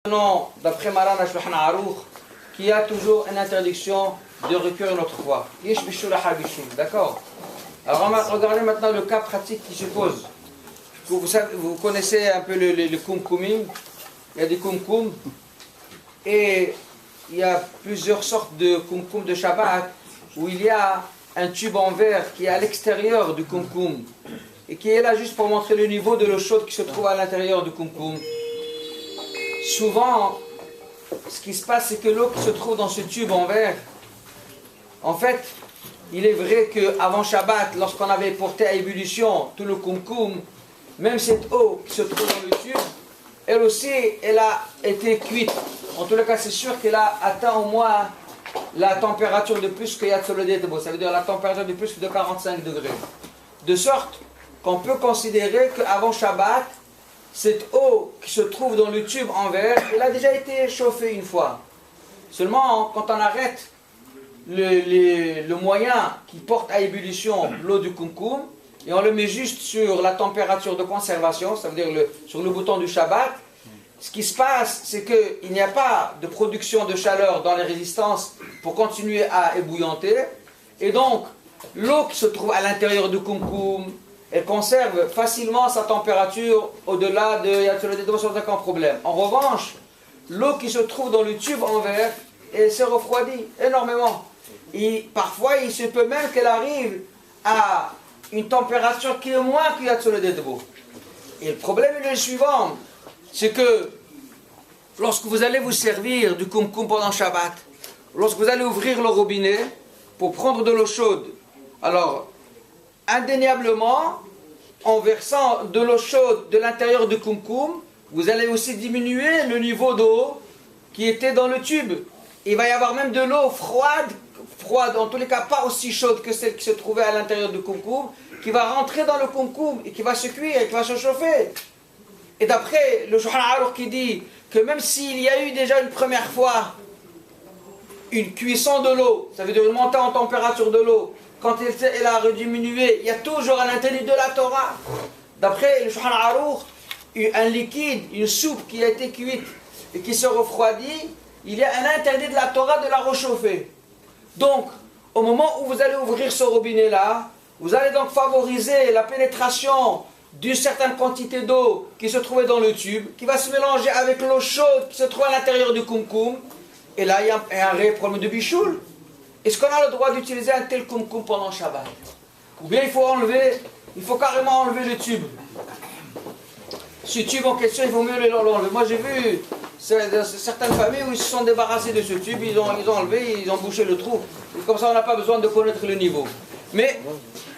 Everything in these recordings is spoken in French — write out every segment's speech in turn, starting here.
Non, d'après Marana Shulchan Aruch, qu'il y a toujours une interdiction de recourir une autre fois. Yesh bishul ahar bishul, d'accord? Alors regardez maintenant le cas pratique qui se pose. Vous connaissez un peu le kumkumim. Il y a des kumkum et il y a plusieurs sortes de kumkum de Shabbat où il y a un tube en verre qui est à l'extérieur du kumkum et qui est là juste pour montrer le niveau de l'eau chaude qui se trouve à l'intérieur du kumkum. Souvent, ce qui se passe, c'est que l'eau qui se trouve dans ce tube en verre, en fait, il est vrai qu'avant Shabbat, lorsqu'on avait porté à ébullition tout le kumkum, même cette eau qui se trouve dans le tube, elle aussi, elle a été cuite. En tout cas, c'est sûr qu'elle a atteint au moins la température de plus que Yatsolodé Tebo, ça veut dire la température de plus de 45 degrés. De sorte qu'on peut considérer qu'avant Shabbat, cette eau qui se trouve dans le tube en verre, elle a déjà été chauffée une fois. Seulement, quand on arrête le moyen qui porte à ébullition l'eau du kumkum, et on le met juste sur la température de conservation, ça veut dire sur le bouton du Shabbat, ce qui se passe, c'est qu'il n'y a pas de production de chaleur dans les résistances pour continuer à ébouillanter, et donc l'eau qui se trouve à l'intérieur du kumkum, elle conserve facilement sa température au-delà de Yatsolodé sans aucun problème. En revanche, l'eau qui se trouve dans le tube en verre, elle se refroidit énormément. Et parfois, il se peut même qu'elle arrive à une température qui est moins que Yatsolodé. Et le problème est le suivant, c'est que lorsque vous allez vous servir du kumkum pendant Shabbat, lorsque vous allez ouvrir le robinet pour prendre de l'eau chaude, alors indéniablement, en versant de l'eau chaude de l'intérieur du kumkum, vous allez aussi diminuer le niveau d'eau qui était dans le tube. Il va y avoir même de l'eau froide, en tous les cas pas aussi chaude que celle qui se trouvait à l'intérieur du kumkum, qui va rentrer dans le kumkum et qui va se cuire et qui va se chauffer. Et d'après le Shulchan Aruch qui dit que même s'il y a eu déjà une première fois une cuisson de l'eau, ça veut dire une montée en température de l'eau, quand elle a rediminué, il y a toujours un interdit de la Torah. D'après le Shulchan Aruch, un liquide, une soupe qui a été cuite et qui se refroidit, il y a un interdit de la Torah de la réchauffer. Donc, au moment où vous allez ouvrir ce robinet-là, vous allez donc favoriser la pénétration d'une certaine quantité d'eau qui se trouvait dans le tube, qui va se mélanger avec l'eau chaude qui se trouve à l'intérieur du kumkum. Et là, il y a un réel problème de bichoul. Est-ce qu'on a le droit d'utiliser un tel kumkum pendant Shabbat? Ou bien il faut carrément enlever le tube. Ce tube en question, il vaut mieux l'enlever. Moi j'ai vu certaines familles où ils se sont débarrassés de ce tube, ils ont enlevé, ils ont bouché le trou. Et comme ça on n'a pas besoin de connaître le niveau. Mais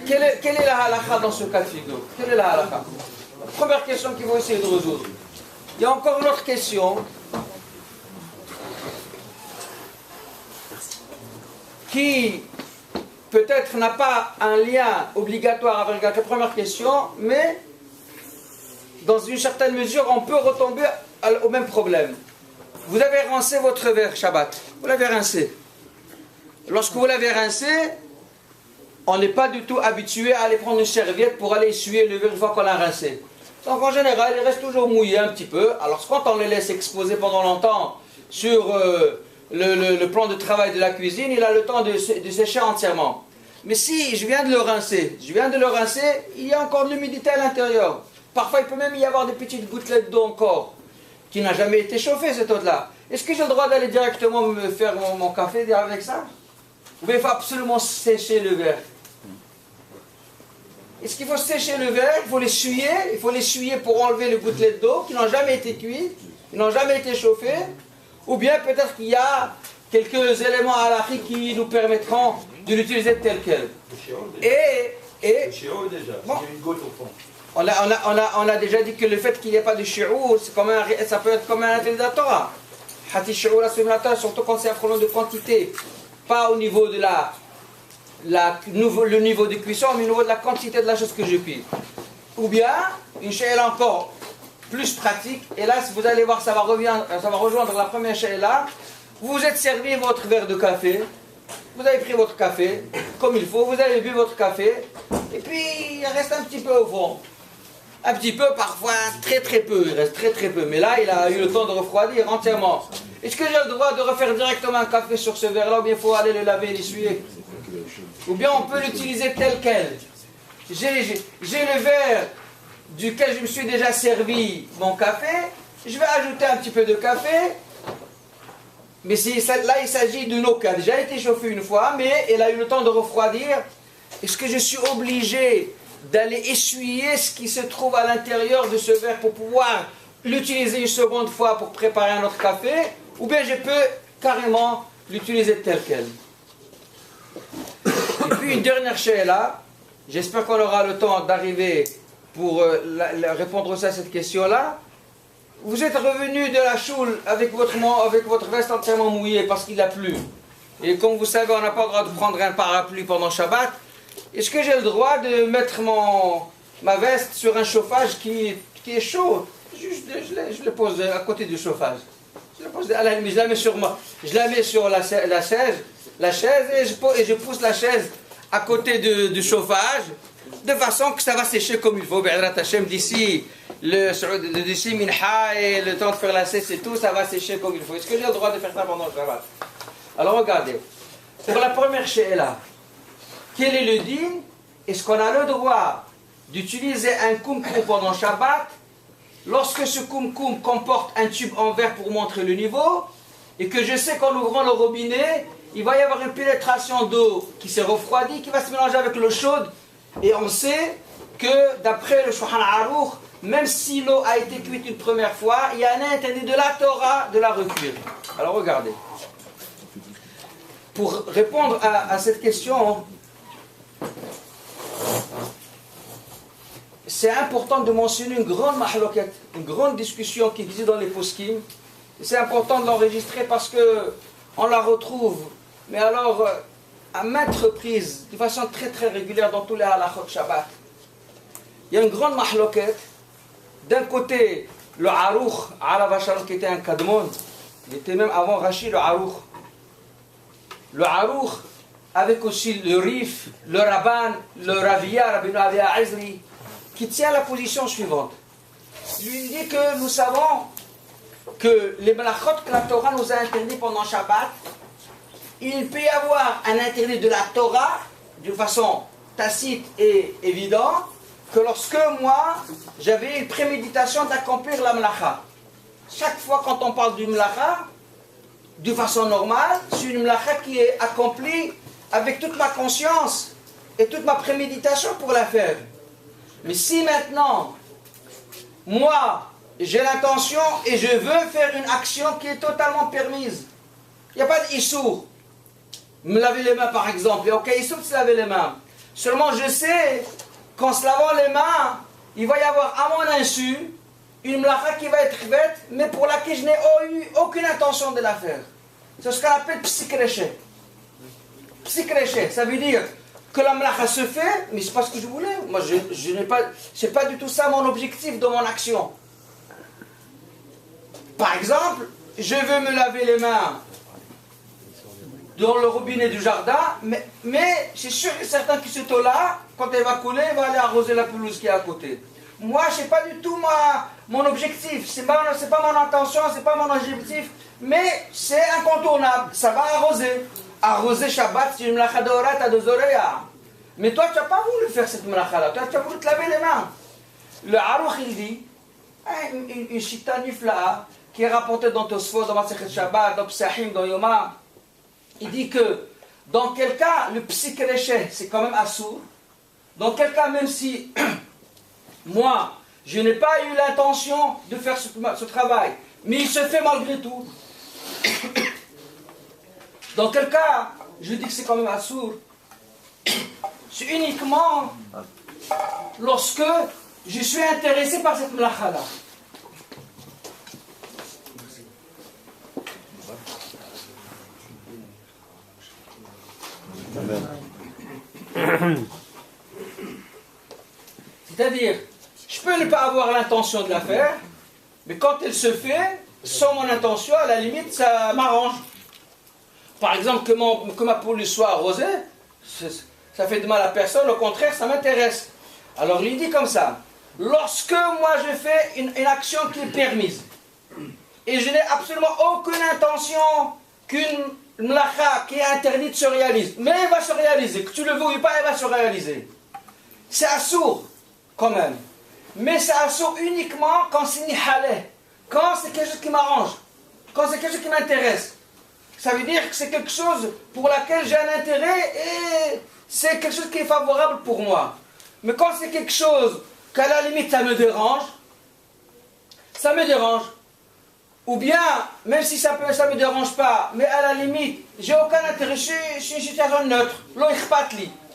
quelle est la halakha dans ce cas de figure? Quelle est la halakha? Première question qu'il faut essayer de résoudre. Il y a encore une autre question qui peut-être n'a pas un lien obligatoire avec la première question, mais dans une certaine mesure, on peut retomber au même problème. Vous avez rincé votre verre Shabbat, vous l'avez rincé. Lorsque vous l'avez rincé, on n'est pas du tout habitué à aller prendre une serviette pour aller essuyer le verre une fois qu'on l'a rincé. Donc en général, il reste toujours mouillé un petit peu. Alors quand on les laisse exposer pendant longtemps sur le plan de travail de la cuisine, il a le temps de sécher entièrement. Mais si je viens de le rincer, il y a encore de l'humidité à l'intérieur. Parfois, il peut même y avoir des petites gouttelettes d'eau encore, qui n'a jamais été chauffée, cette eau-là. Est-ce que j'ai le droit d'aller directement me faire mon café avec ça? Ou bien il faut absolument sécher le verre? Est-ce qu'il faut sécher le verre? Il faut l'essuyer pour enlever les gouttelettes d'eau qui n'ont jamais été cuites, qui n'ont jamais été chauffées. Ou bien peut-être qu'il y a quelques éléments halachiques qui nous permettront de l'utiliser tel quel. Bon, on a déjà dit que le fait qu'il n'y ait pas de shi'ur, ça peut être comme un interdit de la Torah. Hati shi'ur la surtout quand c'est un problème de quantité. Pas au niveau de le niveau de cuisson, mais au niveau de la quantité de la chose que je cuis. Ou bien, une shayla encore plus pratique, et là vous allez voir ça va rejoindre la première shayla. Vous vous êtes servi votre verre de café, vous avez pris votre café comme il faut, vous avez bu votre café, et puis il reste un petit peu au fond. Un petit peu, parfois très très peu, il reste très très peu. Mais là, il a eu le temps de refroidir entièrement. Est-ce que j'ai le droit de refaire directement un café sur ce verre-là ou bien il faut aller le laver et l'essuyer? Ou bien on peut l'utiliser tel quel? J'ai le verre duquel je me suis déjà servi mon café, je vais ajouter un petit peu de café, mais là il s'agit d'une eau qui a déjà été chauffée une fois, mais elle a eu le temps de refroidir. Est-ce que je suis obligé d'aller essuyer ce qui se trouve à l'intérieur de ce verre pour pouvoir l'utiliser une seconde fois pour préparer un autre café, ou bien je peux carrément l'utiliser tel quel? Et puis une dernière chose là, j'espère qu'on aura le temps d'arriver pour répondre aussi à cette question-là. Vous êtes revenu de la choule avec votre veste entièrement mouillée parce qu'il a plu. Et comme vous savez, on n'a pas le droit de prendre un parapluie pendant Shabbat. Est-ce que j'ai le droit de mettre ma veste sur un chauffage qui est chaud? Juste, je le pose à côté du chauffage. Je la mets sur moi. Je la mets sur la chaise et je pousse la chaise à côté du chauffage, de façon que ça va sécher comme il faut. D'ici Minha et le temps de faire la cesse et tout, ça va sécher comme il faut. Est-ce que j'ai le droit de faire ça pendant le Shabbat? Alors regardez, pour la première là, quel est le din? Est-ce qu'on a le droit d'utiliser un kumkum pendant Shabbat lorsque ce kumkum comporte un tube en verre pour montrer le niveau et que je sais qu'en ouvrant le robinet, il va y avoir une pénétration d'eau qui s'est refroidie, qui va se mélanger avec l'eau chaude, et on sait que d'après le Shulchan Aruch, même si l'eau a été cuite une première fois, il y a un interdit de la Torah de la recuire. Alors regardez. Pour répondre à cette question, c'est important de mentionner une grande mahloket, une grande discussion qui existe dans les poskim. C'est important de l'enregistrer parce que on la retrouve, mais alors à maintes reprises, de façon très très régulière dans tous les halachot Shabbat. Il y a une grande mahloket. D'un côté, le Aruch, Alav Shalom, qui était un kadmon, il était même avant Rashi, le Aruch. Le Aruch, avec aussi le Rif, le Rabban, le Ravia, Rabbi Avia Azri, qui tient la position suivante. Lui dit que nous savons que les malachot que la Torah nous a interdits pendant Shabbat, il peut y avoir un interdit de la Torah, de façon tacite et évidente, que lorsque moi, j'avais une préméditation d'accomplir la mlacha. Chaque fois quand on parle du mlacha, de façon normale, c'est une mlacha qui est accomplie avec toute ma conscience et toute ma préméditation pour la faire. Mais si maintenant, moi, j'ai l'intention et je veux faire une action qui est totalement permise, il n'y a pas d'issour. Me laver les mains par exemple, il n'y a aucun issour de se laver les mains. Seulement je sais qu'en se lavant les mains, il va y avoir à mon insu une mlacha qui va être faite, mais pour laquelle je n'ai eu aucune intention de la faire. C'est ce qu'on appelle psychréché. Psychréché, ça veut dire que la mlacha se fait, mais c'est pas ce que je voulais. Moi, je n'ai pas, c'est pas du tout ça mon objectif dans mon action. Par exemple, je veux me laver les mains dans le robinet du jardin, mais c'est sûr et certain que cette eau-là, quand elle va couler, elle va aller arroser la pelouse qui est à côté. Moi, c'est pas du tout mon objectif, c'est pas mon intention, c'est pas mon objectif, mais c'est incontournable, ça va arroser. Arroser Shabbat, c'est une mlacha d'orat à deux oreilles. Mais toi, tu n'as pas voulu faire cette mlacha-là, toi, tu as voulu te laver les mains. Le Aruch, il dit, une chita nifla, qui est rapportée dans Tosfot, dans Masechet Shabbat, dans Psahim, dans Yoma, il dit que dans quel cas le psychréché c'est quand même assourd, dans quel cas même si moi je n'ai pas eu l'intention de faire ce travail, mais il se fait malgré tout, dans quel cas je dis que c'est quand même assourd, c'est uniquement lorsque je suis intéressé par cette mlacha-là. C'est-à-dire, je peux ne pas avoir l'intention de la faire, mais quand elle se fait, sans mon intention, à la limite, ça m'arrange. Par exemple, que ma pelouse soit arrosée, ça fait de mal à personne, au contraire, ça m'intéresse. Alors, il dit comme ça, lorsque moi je fais une action qui est permise. Et je n'ai absolument aucune intention qu'une mlacha qui est interdite se réalise. Mais elle va se réaliser. Que tu le veuilles pas, elle va se réaliser. C'est assourd, quand même. Mais c'est assourd uniquement quand c'est nihaleh. Quand c'est quelque chose qui m'arrange. Quand c'est quelque chose qui m'intéresse. Ça veut dire que c'est quelque chose pour laquelle j'ai un intérêt et c'est quelque chose qui est favorable pour moi. Mais quand c'est quelque chose qu'à la limite ça me dérange, ou bien, même si ça me dérange pas, mais à la limite, j'ai aucun intérêt, je suis une situation neutre,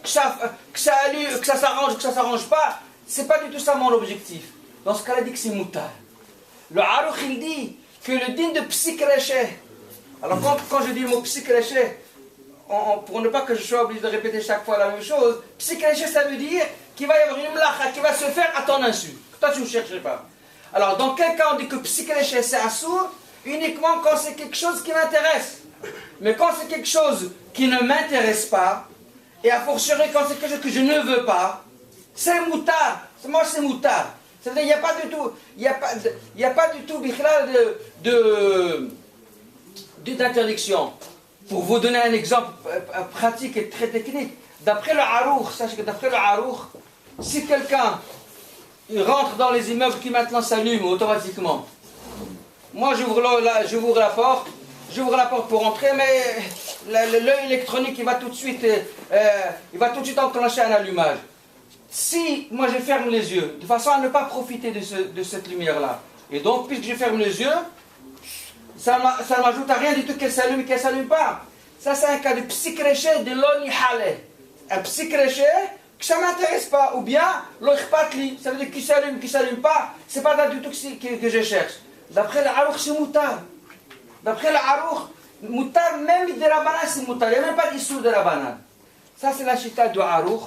que ça s'arrange ou que ça s'arrange pas, c'est pas du tout ça mon objectif. Dans ce cas-là, il dit que c'est moutar. Le Aruch, il dit que le din de psychréché. Alors quand je dis le mot psychréché, pour ne pas que je sois obligé de répéter chaque fois la même chose, psychréché, ça veut dire qu'il va y avoir une mlacha qui va se faire à ton insu. Toi, tu ne cherches pas. Alors, dans quel cas on dit que psychréché, c'est assourd? Uniquement quand c'est quelque chose qui m'intéresse. Mais quand c'est quelque chose qui ne m'intéresse pas, et à fortiori quand c'est quelque chose que je ne veux pas, c'est moutard. Moi, c'est moutard. C'est-à-dire, il n'y a pas du tout, il n'y a pas du tout d'interdiction. Pour vous donner un exemple pratique et très technique, d'après le Aruch, sachez que d'après le Aruch, si quelqu'un rentre dans les immeubles qui maintenant s'allument automatiquement, moi j'ouvre la porte pour entrer, mais l'œil électronique il va tout de suite enclencher un allumage. Si moi je ferme les yeux, de façon à ne pas profiter de cette lumière-là, et donc puisque je ferme les yeux, ça ne m'ajoute à rien du tout qu'elle s'allume et qu'elle ne s'allume pas. Ça c'est un cas de psychréché de l'oni halé. Un psychréché que ça ne m'intéresse pas, ou bien l'oichpatli, ça veut dire qui s'allume pas, c'est pas là du tout que je cherche. D'après le Aruch, c'est moutar. D'après le Aruch, moutar, même de Rabbanan, c'est moutar. Il n'y a même pas d'issue de Rabbanan. Ça, c'est la chita du Aruch.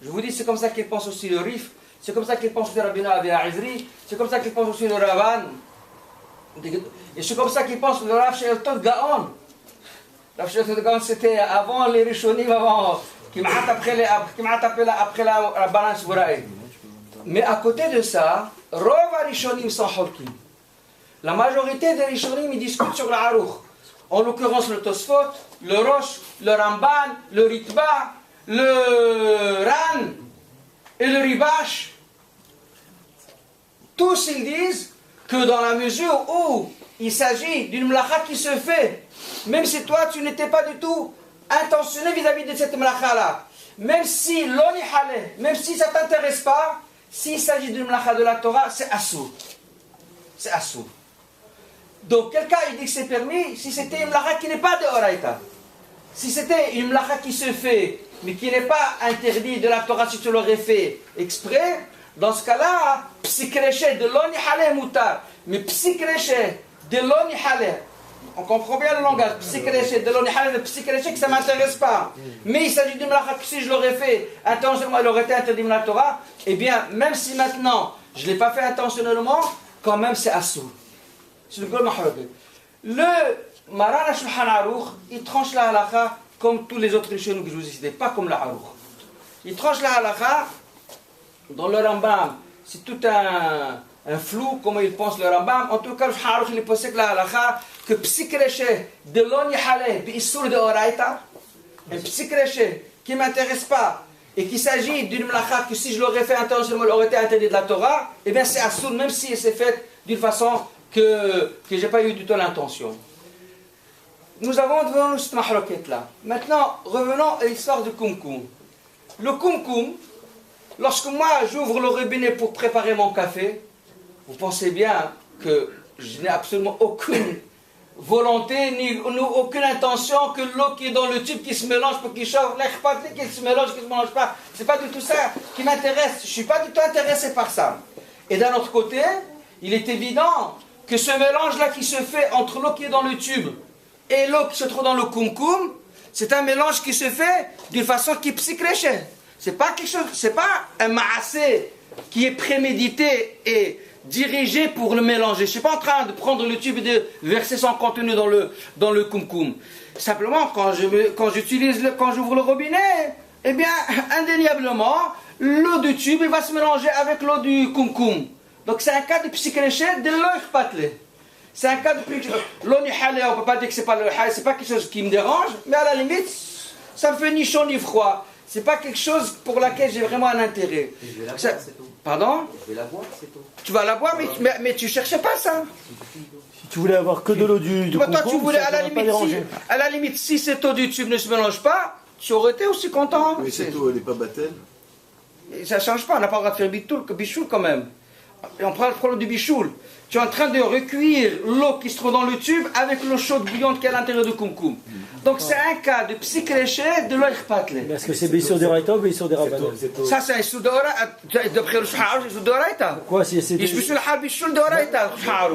Je vous dis, c'est comme ça qu'il pense aussi le Rif, c'est comme ça qu'il pense aussi Rabbeinu Avi, c'est comme ça qu'il pense aussi le Ravan. Et c'est comme ça qu'il pense le Rav Shelton Gaon. Rav Shelton Gaon, c'était avant les Rishonim, qui m'a appelé après la balance Bouraï. Mais à côté de ça, Rova Rishonim sont Holkim. La majorité des Rishonim, ils discutent sur l'Aruch. En l'occurrence, le Tosfot, le Rosh, le Ramban, le Ritba, le Ran et le Ribash. Tous ils disent que dans la mesure où il s'agit d'une mlacha qui se fait, même si toi tu n'étais pas du tout intentionné vis-à-vis de cette mlacha-là, même si l'oni halé, même si ça ne t'intéresse pas, s'il s'agit d'une mlacha de la Torah, c'est assourd. C'est assourd. Donc quelqu'un il dit que c'est permis si c'était une mlacha qui n'est pas de Horaïta. Si c'était une mlacha qui se fait, mais qui n'est pas interdit de la Torah si tu l'aurais fait exprès, dans ce cas-là, psychréché de l'oni halé moutar, mais psychréché de l'oni halé, on comprend bien le langage, psychréché de l'oni halé, le psychréché que ça ne m'intéresse pas, mais il s'agit d'une mlacha que si je l'aurais fait intentionnellement, elle aurait été interdite de la Torah, eh bien, même si maintenant je ne l'ai pas fait intentionnellement, quand même c'est assourd. C'est le gros maharabi. Le Maran Shulchan Aruch, il tranche la halakha comme tous les autres chez nous que je vous ai cités, pas comme la Aruch. Il tranche la halakha dans le Rambam. C'est tout un flou, comment il pense le Rambam. En tout cas, le Shulchan Aruch, il possède la halakha que psychréché de l'oni halé, bi issour de oraita, un psychréché qui ne m'intéresse pas et qu'il s'agit d'une mlacha que si je l'aurais fait intentionnellement, elle aurait été interdite de la Torah, eh bien c'est assourd, même si c'est fait d'une façon que je n'ai pas eu du tout l'intention. Nous avons devant nous cette mahloquette là. Maintenant, revenons à l'histoire du kumkum. Le kumkum, lorsque moi j'ouvre le robinet pour préparer mon café, vous pensez bien que je n'ai absolument aucune volonté ni aucune intention que l'eau qui est dans le tube qui se mélange pour qu'il chauffe, l'air qui se mélange, qui ne se mélange pas. C'est pas du tout ça qui m'intéresse. Je ne suis pas du tout intéressé par ça. Et d'un autre côté, il est évident que ce mélange-là qui se fait entre l'eau qui est dans le tube et l'eau qui se trouve dans le kumkum, c'est un mélange qui se fait d'une façon qui est psychréché. C'est pas quelque chose, c'est pas un maassé qui est prémédité et dirigé pour le mélanger. Je suis pas en train de prendre le tube et de verser son contenu dans le kumkum. Simplement, quand j'ouvre le robinet, eh bien, indéniablement, l'eau du tube il va se mélanger avec l'eau du kumkum. Donc c'est un cas de psychréchet de l'eau. C'est un cas de l'eau ni halé, on ne peut pas dire que c'est pas l'eau halé, c'est pas quelque chose qui me dérange, mais à la limite, ça me fait ni chaud ni froid. C'est pas quelque chose pour laquelle j'ai vraiment un intérêt. Je vais la boire, c'est tout. Pardon? Je vais la boire, c'est tout. Tu vas la boire, mais tu cherchais pas ça. Si tu voulais avoir que de l'eau du Toi, tu concombre, voulais, ça à la limite, si cette eau du tube ne se mélange pas, tu aurais été aussi content. Mais cette eau, elle n'est pas battelle. Ça ne change pas, on n'a pas le droit de faire bichoul quand même. Et on prend le problème du bichoul. Tu es en train de recueillir l'eau qui se trouve dans le tube avec l'eau chaude bouillante qui est à l'intérieur du kumkum. Donc c'est un cas de psychréché de l'eau irpatle. Est-ce que c'est Beissour de Raïta ou Beissour de Rabbanan? Ça c'est un sou d'oraïta. D'après le shahar, c'est sou d'oraïta. Quoi si c'est Il bichoul hal bichoul d'oraïta.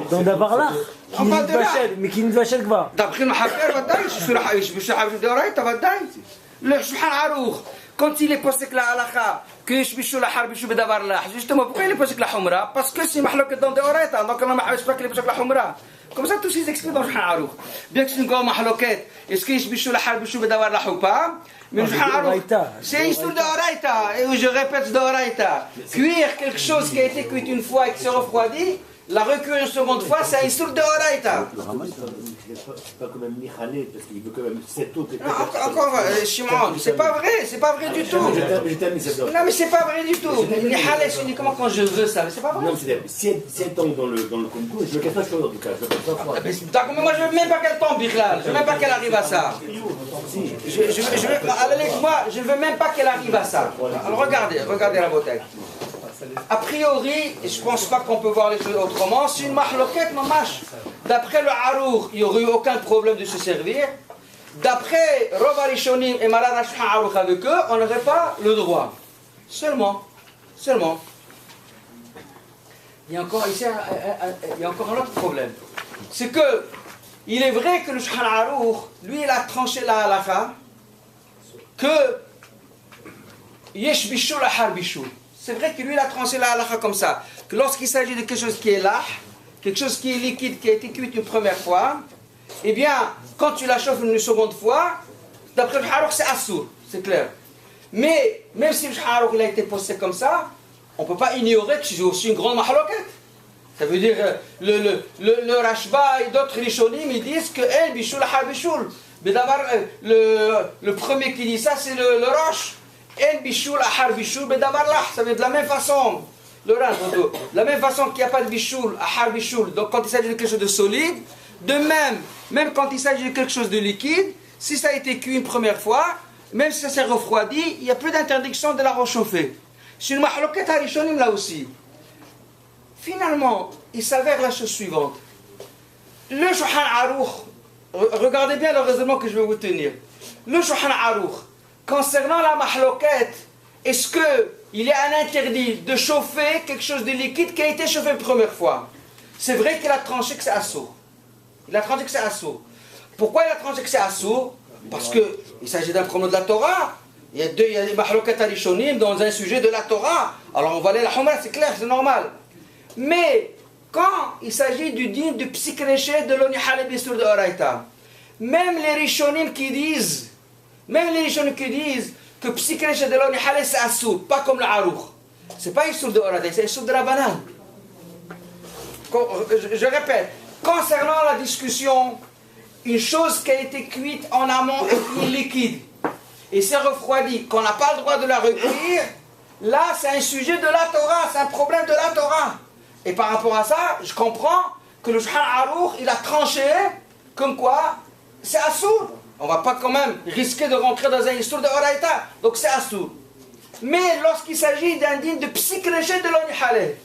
dans Davarlach On parle de là. mais qui ne va chez le Gva. D'après le Mahakar, je bichoul hal d'oraïta, le shahar arour. Quand il est posé que la halakha, que je bichou la har bichou bedavar lah, justement, pourquoi il est posé que la humra? Parce que c'est mahloket dans des oreilles, donc on n'a pas qu'il est posé que la humra. Comme ça, tous ces expliquent dans le harouk. Bien que c'est une grande mahloket, est-ce que je bichou la har bichou bedavar lah ou pas? Mais le harouk, c'est une histoire d'oreille, et je répète d'oreille. Cuire quelque chose qui a été cuit une fois et qui se refroidit, la recueillir une seconde fois, c'est une histoire d'oreille. C'est pas quand même Michalé, parce qu'il veut quand même cette eau. Encore, Shimon, c'est pas vrai du tout. Non, mais c'est pas vrai du tout. Michalé, c'est uniquement quand je veux ça, mais c'est pas vrai. Non, c'est si elle tombe dans le concours, je le casse pas chaud en tout cas. D'accord, mais moi je veux même pas qu'elle tombe, Bichlal. Je veux même pas qu'elle arrive à ça. Moi, je veux même pas qu'elle arrive à ça. Alors regardez la bouteille. A priori, je pense pas qu'on peut voir les choses autrement. C'est une mahloket, mamash. D'après le harour, il n'y aurait eu aucun problème de se servir. D'après Rov Harishonim et Maran Harouk avec eux, on n'aurait pas le droit. Seulement. Il y a encore ici un autre problème. C'est que, il est vrai que le Shulchan Aruch, lui, il a tranché la halakha que Yesh Bishul Ahar Bishul. C'est vrai que lui, il a tranché la halakha comme ça. Que lorsqu'il s'agit de quelque chose qui est là, quelque chose qui est liquide, qui a été cuit une première fois, eh bien, quand tu la chauffes une seconde fois, d'après le Harouk, c'est assour, c'est clair. Mais, même si le Harouk il a été posé comme ça, on ne peut pas ignorer que c'est aussi une grande mahloket. Ça veut dire, le Rashba et d'autres Rishonim, ils disent que El Bishul Ahar Bishul. Mais d'abord, le premier qui dit ça, c'est le Rosh. El Bishul Ahar Bishul, mais d'abord là, ça veut dire de la même façon. De la même façon qu'il n'y a pas de Bishul, Ahar Bishul, donc quand il s'agit de quelque chose de solide, de même quand il s'agit de quelque chose de liquide, si ça a été cuit une première fois, même si ça s'est refroidi, il n'y a plus d'interdiction de la rechauffer. C'est une mahloket harishonim là aussi. Finalement, il s'avère la chose suivante. Le Shulchan Aruch, regardez bien le raisonnement que je vais vous tenir. Le Shulchan Aruch, concernant la mahloket, est-ce qu'il y a un interdit de chauffer quelque chose de liquide qui a été chauffé une première fois? C'est vrai qu'il a tranché que c'est assourd. Il a tranché que c'est assourd. Pourquoi il a tranché que c'est assourd? Parce qu'il s'agit d'un problème de la Torah. Il y a des mahloket harishonim dans un sujet de la Torah. Alors on va aller à la Humra, c'est clair, c'est normal. Mais quand il s'agit du din de psychréché de l'onihal et de oraita, même les rishonim qui disent que psychréché de l'onihal c'est assourd, pas comme le harouk. C'est pas une source de oraita, c'est une source de la banane. Je répète, concernant la discussion, une chose qui a été cuite en amont et qui est liquide, et c'est refroidi, qu'on n'a pas le droit de la recueillir, là c'est un sujet de la Torah, c'est un problème de la Torah. Et par rapport à ça, je comprends que le Shulchan Aruch, il a tranché comme quoi c'est assourd. On ne va pas quand même risquer de rentrer dans un histoire de Horaïta, donc c'est assourd. Mais lorsqu'il s'agit d'un din de psychréché de l'onihale,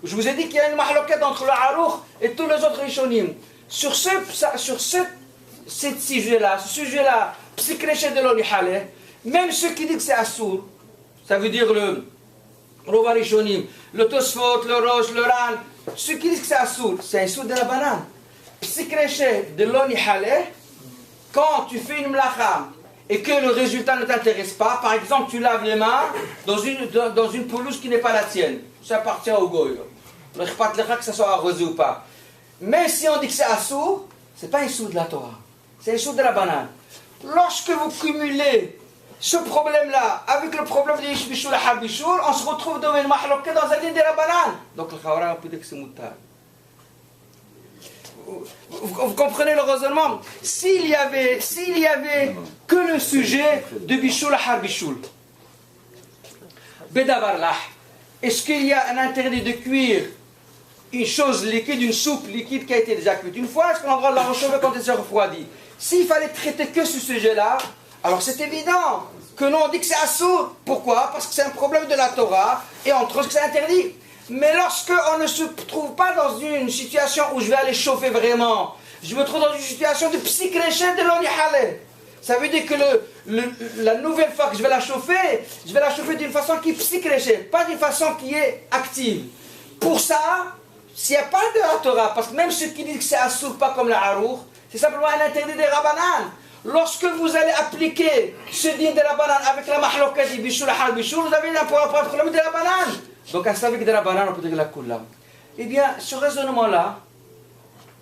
je vous ai dit qu'il y a une mahloket entre le Aruch et tous les autres Rishonim. Sur ce sujet-là, psychréché de l'onihale, même ceux qui disent que c'est assourd, ça veut dire le Rov Harishonim, le Tosfot, le Rosh, le Ran, ceux qui disent que c'est assourd, c'est un sourd de la banane. Psychréché de l'onihale, quand tu fais une mlacha et que le résultat ne t'intéresse pas, par exemple tu laves les mains dans une pelouse qui n'est pas la tienne, ça appartient au goy. Le chpat lecha que ça soit arrosé ou pas. Même si on dit que c'est assourd, c'est pas un sourd de la Torah, c'est un sourd de la banane. Lorsque vous cumulez ce problème-là, avec le problème de Ishbishul et Harbishul, on se retrouve dans une mahloquette dans un din de Rabbanan. Donc le Khawara, on peut dire que c'est moutar. Vous comprenez le raisonnement? S'il y avait que le sujet de Bishul et Harbishul, Bedavarlah, est-ce qu'il y a un interdit de cuire une chose liquide, une soupe liquide qui a été déjà cuite une fois? Est-ce qu'on a le droit de la rechauffer quand elle s'est refroidie? S'il fallait traiter que ce sujet-là, alors c'est évident que nous on dit que c'est assourd. Pourquoi? Parce que c'est un problème de la Torah et entre autres que c'est interdit. Mais lorsque on ne se trouve pas dans une situation où je vais aller chauffer vraiment, je me trouve dans une situation de psychréché de l'onihale. Ça veut dire que la nouvelle fois que je vais la chauffer d'une façon qui est psychréché, pas d'une façon qui est active. Pour ça, s'il n'y a pas de la Torah, parce que même ceux qui disent que c'est assourd, pas comme la harour, c'est simplement un interdit des Rabbanan. Lorsque vous allez appliquer ce din de Rabbanan avec la mahloquette du Bishul Hal Bishul, vous avez un problème de Rabbanan. Donc, avec des Rabbanan, on peut dire la Kullam. Eh bien, ce raisonnement-là,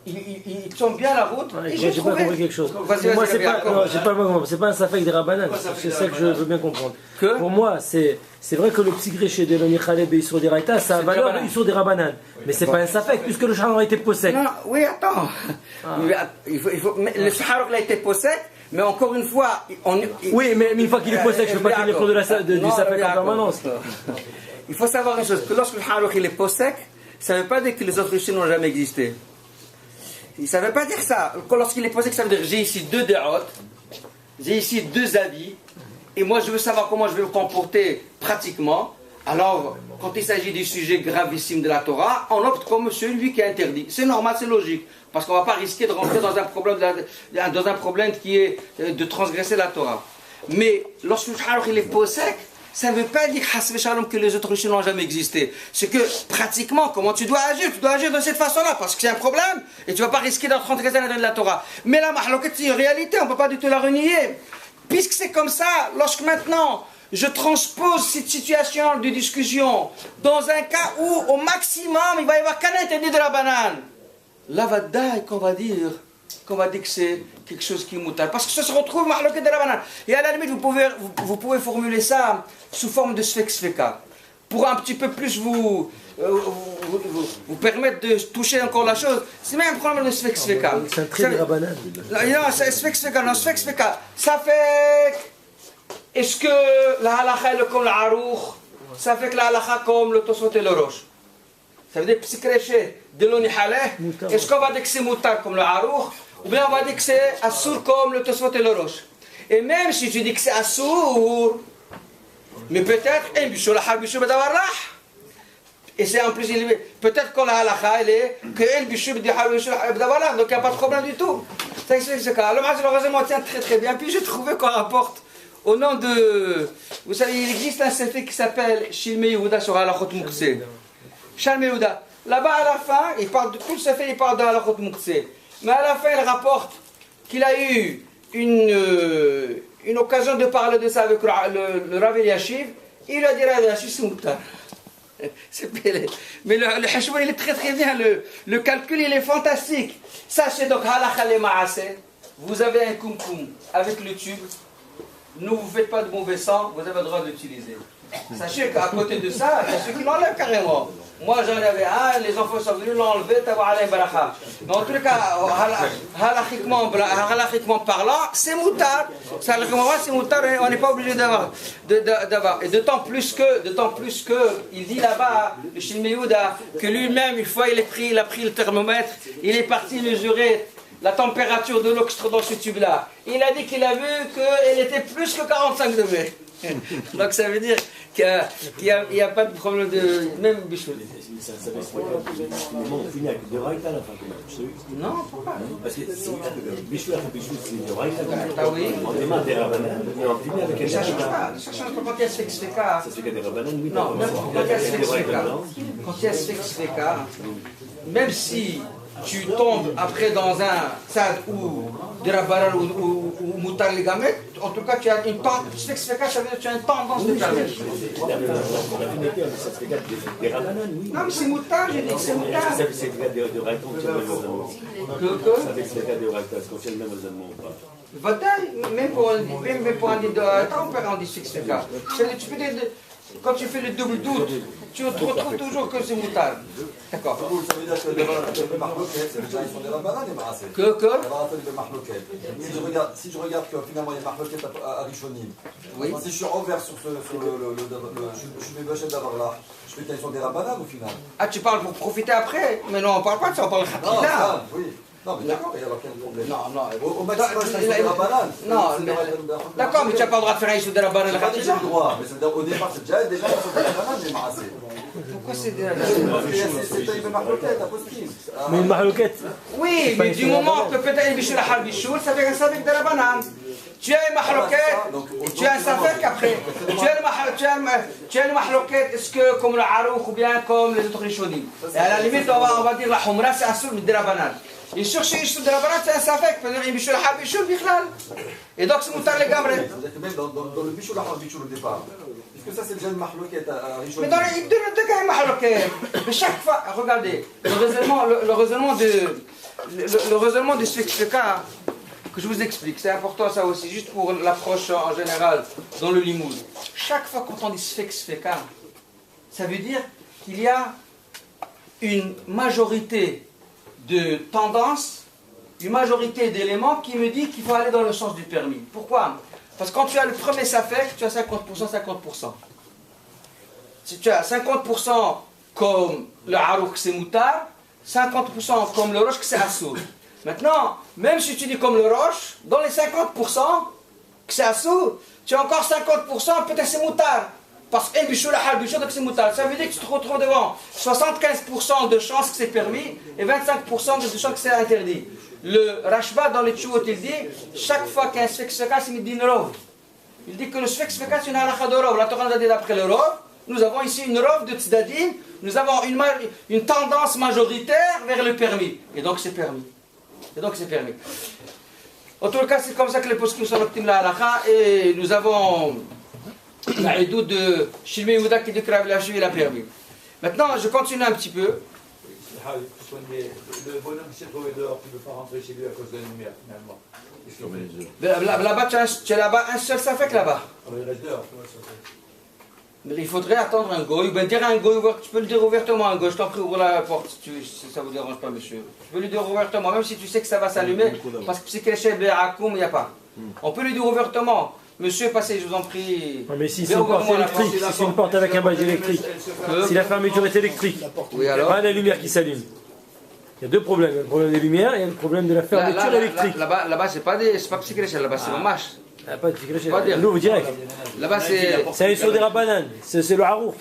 il tombe bien la route. Ouais, j'ai pas compris quelque chose. Moi, c'est pas un safek des Rabbanan. C'est ça que je veux bien comprendre. Pour moi, c'est vrai que le petit gréché de l'Onichaleb et Issour des Raïta, ça a valeur de Issour des Rabbanan. Mais c'est pas un safek, puisque le Shahar a été possède. Non, oui, attends. Le Shahar a été possède, mais encore une fois. Oui, mais une fois qu'il est possède, je ne veux pas qu'il ait cours du safek en permanence. Il faut savoir une chose, que lorsque le Shahar est possède, ça ne veut pas dire que les autres riches n'ont jamais existé. Ça ne veut pas dire ça. Lorsqu'il est posé, ça veut dire j'ai ici deux dérotes, j'ai ici deux avis, et moi je veux savoir comment je vais me comporter pratiquement. Alors, quand il s'agit du sujet gravissime de la Torah, on opte comme celui qui est interdit. C'est normal, c'est logique, parce qu'on ne va pas risquer de rentrer dans un problème qui est de transgresser la Torah. Mais lorsque le Shahar est posé, ça ne veut pas dire que les autres riches n'ont jamais existé. C'est que pratiquement, comment tu dois agir de cette façon-là, parce que c'est un problème, et tu ne vas pas risquer d'entrer dans la Torah. Mais la mahloquette, c'est une réalité, on ne peut pas du tout la renier. Puisque c'est comme ça, lorsque maintenant je transpose cette situation de discussion dans un cas où, au maximum, il va y avoir qu'un interdit de la banane, là va dire qu'on va dire que c'est quelque chose qui est moutarde. Parce que ça se retrouve dans le cas de la banane. Et à la limite, vous pouvez formuler ça sous forme de sfek-sfeka. Pour un petit peu plus vous permettre de toucher encore la chose. C'est même un problème de sfek-sfeka. C'est un trait de la banane. Non, c'est sfek-sfeka. Non, sfek-sfeka. Ça fait... Est-ce que la halakha est comme la harour? Ça fait que la halakha comme le tosot et le roche. Ça veut dire psychréché de l'onihaleh. Est-ce qu'on va dire que c'est moutar comme le harour? Ou bien on va dire que c'est assour comme le tosot et le roche. Et même si tu dis que c'est assour, mais peut-être un bichou la harbishou bedavarlah. Et c'est en plus élevé. Peut-être qu'on a halakha, elle est que un bichou bedavarlah. Donc il n'y a pas de problème du tout. Ça explique ce cas. Le raisonnement tient très très bien. Puis j'ai trouvé qu'on rapporte au nom de... Vous savez, il existe un sefer qui s'appelle Shilmei Yehuda sur Halachot Muktzeh. Shilmei Yehuda. Là-bas, à la fin, il parle de tout le sefer, il parle de Halachot Muktzeh. Mais à la fin, il rapporte qu'il a eu une occasion de parler de ça avec le Rav Eliashiv. Il a dit Rav Eliashiv, c'est moutar. Mais le Hashmoun, il est très très bien. Le calcul, il est fantastique. Sachez donc, Halakha le Ma'aseh, vous avez un kumkum avec le tube. Ne vous faites pas de mauvais sang, vous avez le droit de l'utiliser. Sachez qu'à côté de ça, il y a ceux qui l'enlèvent carrément. Moi j'en avais un, les enfants sont venus l'enlever, t'avoir alayhi barakha. Mais en tout cas, halachiquement parlant, c'est moutard. C'est moutard et on n'est pas obligé d'avoir. Et d'autant plus que, il dit là-bas, le Shilmei Yehuda, que lui-même, une fois il a pris le thermomètre, il est parti mesurer la température de l'eau qui se trouve dans ce tube-là. Il a dit qu'il a vu qu'elle était plus que 45 degrés. Donc ça veut dire qu'il n'y a pas de problème de... Même bichou. Ça va on finit avec de Raïta à la fin quand même. Non, pourquoi? Parce que bichou après bichou, c'est de Raïta. Ah oui. On démarre des Rabbanan, mais on finit avec un Ça change pas. Ça change pas quand il y a sfek-sfeka. Ça se fait des Rabbanan, oui. Non, même quand il y a sfek-sfeka. Quand il y a sfek-sfeka, même si tu tombes après dans un sad ou de Rabbanan ou Moutar les gamètes, en tout cas tu as une tendance, tu sais que ça veut dire que tu as une tendance de permettre. Non mais c'est Moutar, j'ai dit que c'est Moutar. Ça fait c'est le cas de Raïton, c'est le même raisonnement. Ça fait c'est le cas de Raïton, est-ce qu'on fait le même raisonnement ou pas? Même pour un dit de Raïton, on peut rendre fixe le cas. Quand tu fais le double doute, tu retrouves toujours que c'est Moutar. D'accord. Ça veut dire que les marloquettes, c'est déjà ils sont des rabbanan et marassés. Que si je regarde que finalement il y a marloquettes à Rishonim, oui. Si je suis envers sur je mets Bachet d'avoir là, je fais qu'ils sont des rabbanan au final. Ah, tu parles pour profiter après? Mais non, on parle pas de ça, on parle de Khatina. Oui. Non, mais d'accord, il y a quel problème. Non. Au maximum, c'est des rabbanan. Non, d'accord, mais tu n'as pas le droit de faire un issue de rabbanan et Khatina. J'ai le droit, mais au départ, c'est déjà des gens qui sont des rabbanan et marassés. Pourquoi c'est des C'est une marloquette, apostille. Mais une marloquette. Oui, mais du moment que peut-être il la hal bichoul, ça fait un safek de la banane. Tu as une mahloquette, tu as un safek après. Tu as une mahloquette, est-ce que comme le harouk ou bien comme les autres rishonim. Et à la limite, on va dire la humra, c'est un soul de la banane. Et sur ce issue de la banane, c'est un safek, peut-être il bichoul la hal bichoul, bichlal. Et donc c'est moutar les gamres. Même dans le bichoul la hal bichoul au départ. Que ça c'est déjà une marloquette à Richelieu. Mais dans les deux cas, marloquette. Mais chaque fois, regardez, le raisonnement de ce cas que je vous explique, c'est important ça aussi, juste pour l'approche en général dans le limoud. Chaque fois quand on dit sfeka, ça veut dire qu'il y a une majorité de tendances, une majorité d'éléments qui me dit qu'il faut aller dans le sens du permis. Pourquoi ? Parce que quand tu as le premier safek, tu as 50%, 50%. Si tu as 50% comme le harouk c'est moutar, 50% comme le roche c'est assour. Maintenant, même si tu dis comme le roche, dans les 50% que c'est assour, tu as encore 50% peut-être c'est moutar. Parce que bichou la hal bichou donc c'est moutar. Ça veut dire que tu te retrouves devant 75% de chances que c'est permis et 25% de chances que c'est interdit. Le Rashba dans les Tchouot il dit chaque fois qu'un sfex feka c'est midin rov. Il dit que le sfex feka c'est une halakha de rov. La Torah nous a dit d'après le rov, nous avons ici une rov de tzdadim, nous avons une tendance majoritaire vers le permis. Et donc c'est permis. En tout cas, c'est comme ça que les poskim sont optim la halakha et nous avons la idou de Shilmi Yehuda qui dit que la cheville a permis. Maintenant, je continue un petit peu. Le bonhomme qui s'est trouvé dehors, tu ne peux pas rentrer chez lui à cause de la lumière, finalement. Là-bas, tu as là-bas un seul safek là-bas. Il reste dehors. Mais il faudrait attendre un goy, ou bien dire à un goy, tu peux le dire ouvertement à un goy, je t'en prie, ouvre la porte si ça ne vous dérange pas, monsieur. Tu peux lui dire ouvertement, même si tu sais que ça va s'allumer, parce que psyché, il n'y a pas. On peut lui dire ouvertement. Monsieur, passez, je vous en prie. Non, mais si c'est une porte électrique, si c'est une porte avec un badge électrique, si la fermeture est électrique, oui, alors pas la lumière qui s'allume. Il y a deux problèmes, le problème des lumières et le problème de la fermeture électrique. Là-bas, c'est pas psyché, là-bas c'est dommage. Pas de psyché, l'ouvre direct. Là-bas c'est sur des rabananes, c'est le harouk.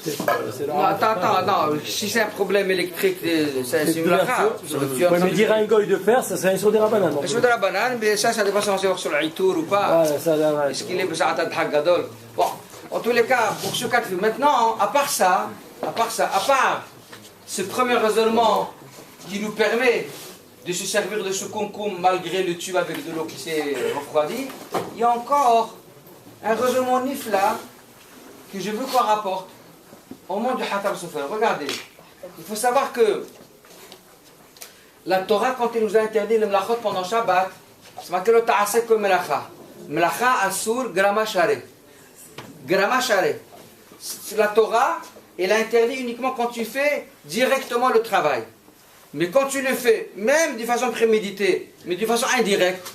Non, attends, si c'est un problème électrique, c'est une lacha. Mais dire à un goy de faire, ça serait sur des rabananes. Sur des rabananes, mais ça dépend si on sait sur l'itour ou pas. Est-ce qu'il est besoin de gadol? Bon, en tous les cas, pour ce cas de figure. Maintenant, à part ce premier raisonnement qui nous permet de se servir de ce concombre malgré le tube avec de l'eau qui s'est refroidie, il y a encore un raisonnement nifla que je veux qu'on rapporte au monde du Hatam Sofer. Regardez, il faut savoir que la Torah, quand elle nous a interdit le mlachot pendant Shabbat, c'est marqué le ta'asek comme melacha. Melacha asur grama share. Grama share. La Torah, elle a interdit uniquement quand tu fais directement le travail. Mais quand tu le fais, même de façon préméditée, mais de façon indirecte,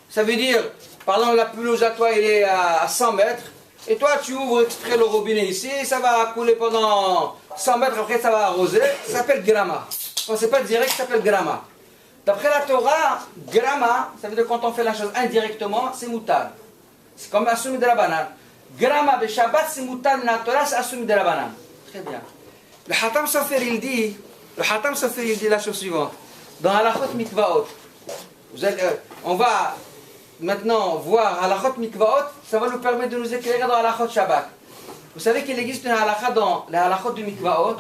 ça veut dire, par exemple, la pelouse à toi, elle est à 100 mètres, et toi, tu ouvres exprès le robinet ici, ça va couler pendant 100 mètres, après ça va arroser, ça s'appelle grama. Quand c'est pas direct, ça s'appelle grama. D'après la Torah, grama, ça veut dire quand on fait la chose indirectement, c'est moutar. C'est comme assumi de la banane. Grama de Shabbat, c'est moutar, la Torah, c'est assumi de la banane. Très bien. Le Hatam Sofer, il dit la chose suivante. Dans Halachot Mikvaot, on va maintenant voir Halachot Mikvaot, ça va nous permettre de nous éclairer dans Halachot Shabbat. Vous savez qu'il existe une halakha dans les Halachot de Mikvaot,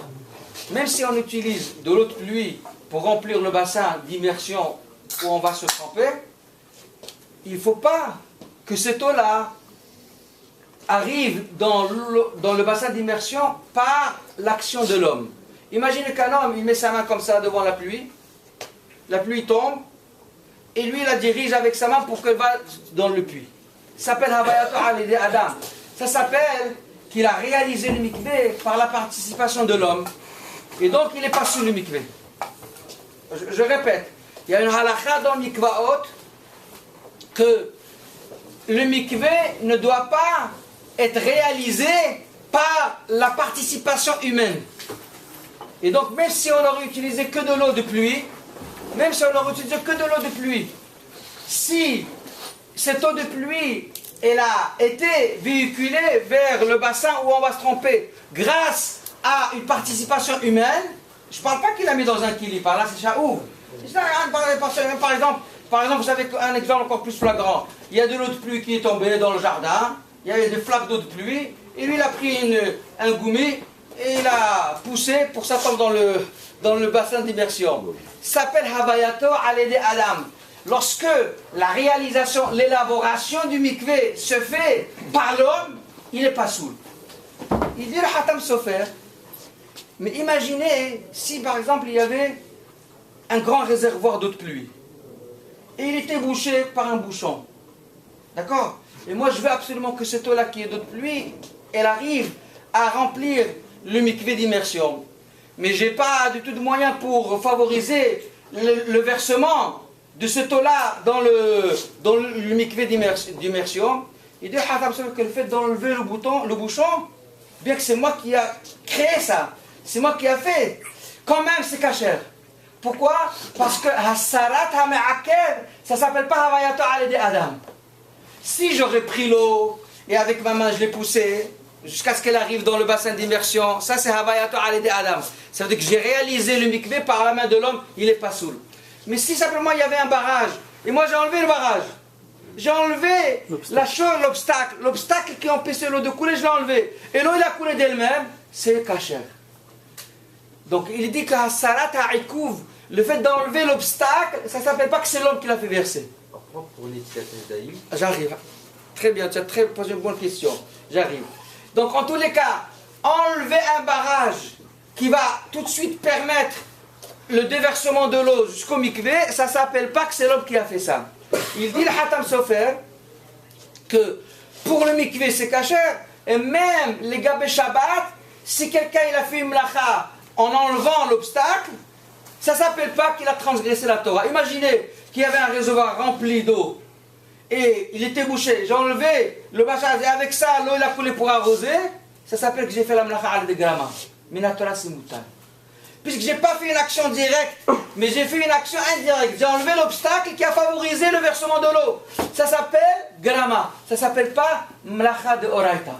même si on utilise de l'eau de pluie pour remplir le bassin d'immersion où on va se tremper, il ne faut pas que cette eau-là arrive dans le bassin d'immersion par l'action de l'homme. Imaginez qu'un homme, il met sa main comme ça devant la pluie tombe, et lui, il la dirige avec sa main pour qu'elle va dans le puits. Ça s'appelle Habayatu al-Yadi Adam. Ça s'appelle qu'il a réalisé le mikvé par la participation de l'homme. Et donc, il n'est pas sous le mikvé. Je répète, il y a une halakha dans le mikvaot que le mikvé ne doit pas être réalisé par la participation humaine. Et donc, même si on aurait utilisé que de l'eau de pluie, si cette eau de pluie elle a été véhiculée vers le bassin où on va se tremper grâce à une participation humaine, je ne parle pas qu'il l'a mis dans un kili, par là c'est chaouf. Par exemple, vous savez un exemple encore plus flagrant, il y a de l'eau de pluie qui est tombée dans le jardin, il y avait des flaques d'eau de pluie, et lui il a pris un goumi et il a poussé pour s'attendre dans le bassin d'immersion. Ça s'appelle Habayato al-Yadi Adam. Lorsque la réalisation, l'élaboration du mikvé se fait par l'homme, il n'est pas saoul. Il dit le Hatam Sofer, mais imaginez si par exemple il y avait un grand réservoir d'eau de pluie et il était bouché par un bouchon. D'accord? Et moi je veux absolument que cette eau-là qui est d'eau de pluie, elle arrive à remplir le mikvé d'immersion. Mais je n'ai pas du tout de moyens pour favoriser le versement de cette eau-là dans le mikvé d'immersion. Il dit que le fait d'enlever le bouchon, bien que c'est moi qui a créé ça, c'est moi qui a fait, quand même c'est kasher. Pourquoi? Parce que Hassarat HaMe'akev, ça ne s'appelle pas Habayato al-Yadi Adam. Si j'aurais pris l'eau et avec ma main je l'ai poussée jusqu'à ce qu'elle arrive dans le bassin d'immersion, ça c'est Habayato al-Yadi Adam. Ça veut dire que j'ai réalisé le mikvé par la main de l'homme, il n'est pas saoul. Mais si simplement il y avait un barrage, et moi j'ai enlevé le barrage, j'ai enlevé la chose, l'obstacle qui empêchait l'eau de couler, je l'ai enlevé. Et l'eau il a coulé d'elle-même, c'est kasher. Donc il dit que Hassarat ha'ikouv, le fait d'enlever l'obstacle, ça ne s'appelle pas que c'est l'homme qui l'a fait verser. Pour l'étiquette d'Aïm. J'arrive. Très bien, tu as posé une bonne question. J'arrive. Donc en tous les cas, enlever un barrage qui va tout de suite permettre le déversement de l'eau jusqu'au mikvé, ça ne s'appelle pas que c'est l'homme qui a fait ça. Il dit le Hatam Sofer que pour le mikvé c'est kasher, et même les gabé Shabbat, si quelqu'un il a fait une mlacha en enlevant l'obstacle, ça ne s'appelle pas qu'il a transgressé la Torah. Imaginez qu'il y avait un réservoir rempli d'eau et il était bouché, j'ai enlevé le bachaz et avec ça l'eau il a coulé pour arroser, ça s'appelle que j'ai fait la mlacha al degrama. Minatora c'est moutal. Puisque je n'ai pas fait une action directe, mais j'ai fait une action indirecte. J'ai enlevé l'obstacle qui a favorisé le versement de l'eau. Ça s'appelle grama. Ça ne s'appelle pas mlacha de oraita.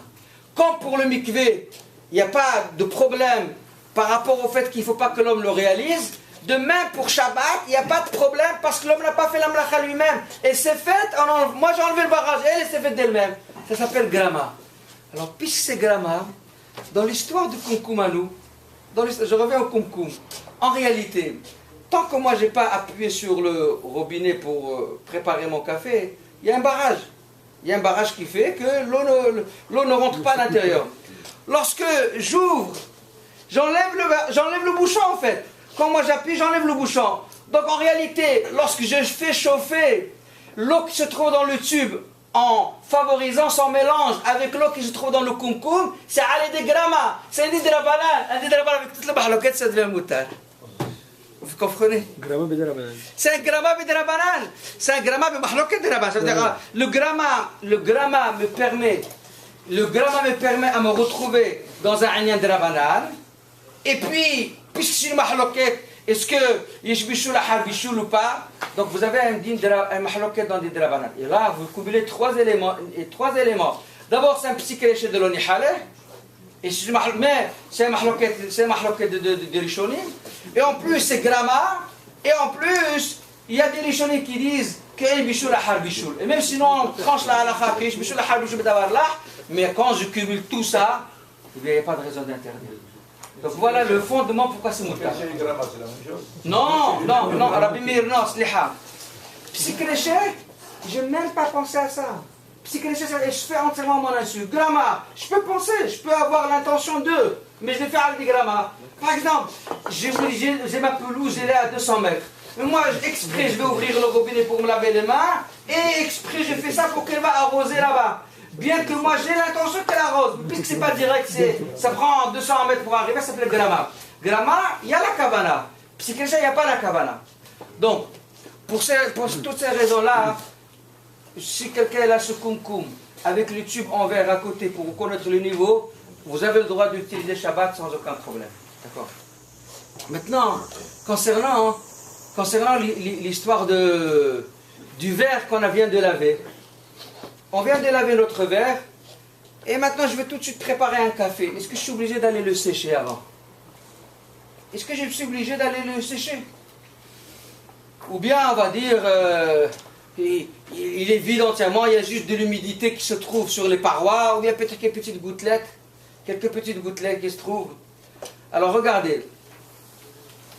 Comme pour le mikvé, il n'y a pas de problème par rapport au fait qu'il ne faut pas que l'homme le réalise, de même pour Shabbat, il n'y a pas de problème parce que l'homme n'a pas fait la mlacha lui-même. Et c'est fait, moi j'ai enlevé le barrage, elle s'est faite d'elle-même. Ça s'appelle grama. Alors, puisque c'est grama, dans l'histoire de Kumkumanou, je reviens au kumkum. En réalité, tant que moi je n'ai pas appuyé sur le robinet pour préparer mon café, il y a un barrage. Il y a un barrage qui fait que l'eau ne rentre pas à l'intérieur. Lorsque j'ouvre, j'enlève le bouchon en fait. Quand moi j'appuie, j'enlève le bouchon. Donc en réalité, lorsque je fais chauffer l'eau qui se trouve dans le tube, en favorisant son mélange avec l'eau qui se trouve dans le kumkum, c'est al-Yadi grama. C'est un didrabanan. Un didrabanan avec toutes les bahloquettes, ça devient moutar. Vous comprenez? C'est un grama bidrabanan. C'est un grama bimahloquet drabanan. Ça veut dire, le grama me permet à me retrouver dans un anyan drabanan. Et puis, puisque c'est une mahloquette, est-ce que yishbishul ahar bishul ou pas? Donc vous avez un mahloquet dans des drabanan. Et là, vous cumulez trois éléments. D'abord, c'est un psyché de l'onihaleh. Mais c'est un mahloquet de rishonim. Et en plus, c'est grama. Et en plus, il y a des rishonim qui disent que bishul ahar bishul. Et même sinon, on tranche la halakha que bishul ahar bishul b'davar lah. Mais quand je cumule tout ça, il n'y a pas de raison d'interdire. Donc voilà le fondement pourquoi c'est moutar. Chez les grammas, c'est la même chose. Non, Rabbi Meir, non, sliha. Psychréché, je n'ai même pas pensé à ça. Psychréché, je fais entièrement mon insu. Gramma, je peux penser, je peux avoir l'intention de, mais je vais faire avec des grammas. Par exemple, j'ai ma pelouse, elle est à 200 mètres. Mais moi, exprès, je vais ouvrir le robinet pour me laver les mains, et exprès, je fais ça pour qu'elle va arroser là-bas. Bien que moi, j'ai l'intention qu'elle arrose, puisque c'est pas direct, ça prend 200 mètres pour arriver, ça s'appelle gramma. Gramma, il y a la kavana. Psychréché, il n'y a pas la kavana. Donc, pour toutes ces raisons-là, si quelqu'un a ce kumkum avec le tube en verre à côté pour vous connaître le niveau, vous avez le droit d'utiliser Shabbat sans aucun problème. D'accord. Maintenant, concernant l'histoire du verre qu'on vient de laver, on vient de laver notre verre et maintenant je vais tout de suite préparer un café. Est-ce que je suis obligé d'aller le sécher avant? Est-ce que je suis obligé d'aller le sécher? Ou bien on va dire il est vide entièrement, il y a juste de l'humidité qui se trouve sur les parois, ou bien peut-être quelques petites gouttelettes qui se trouvent. Alors regardez,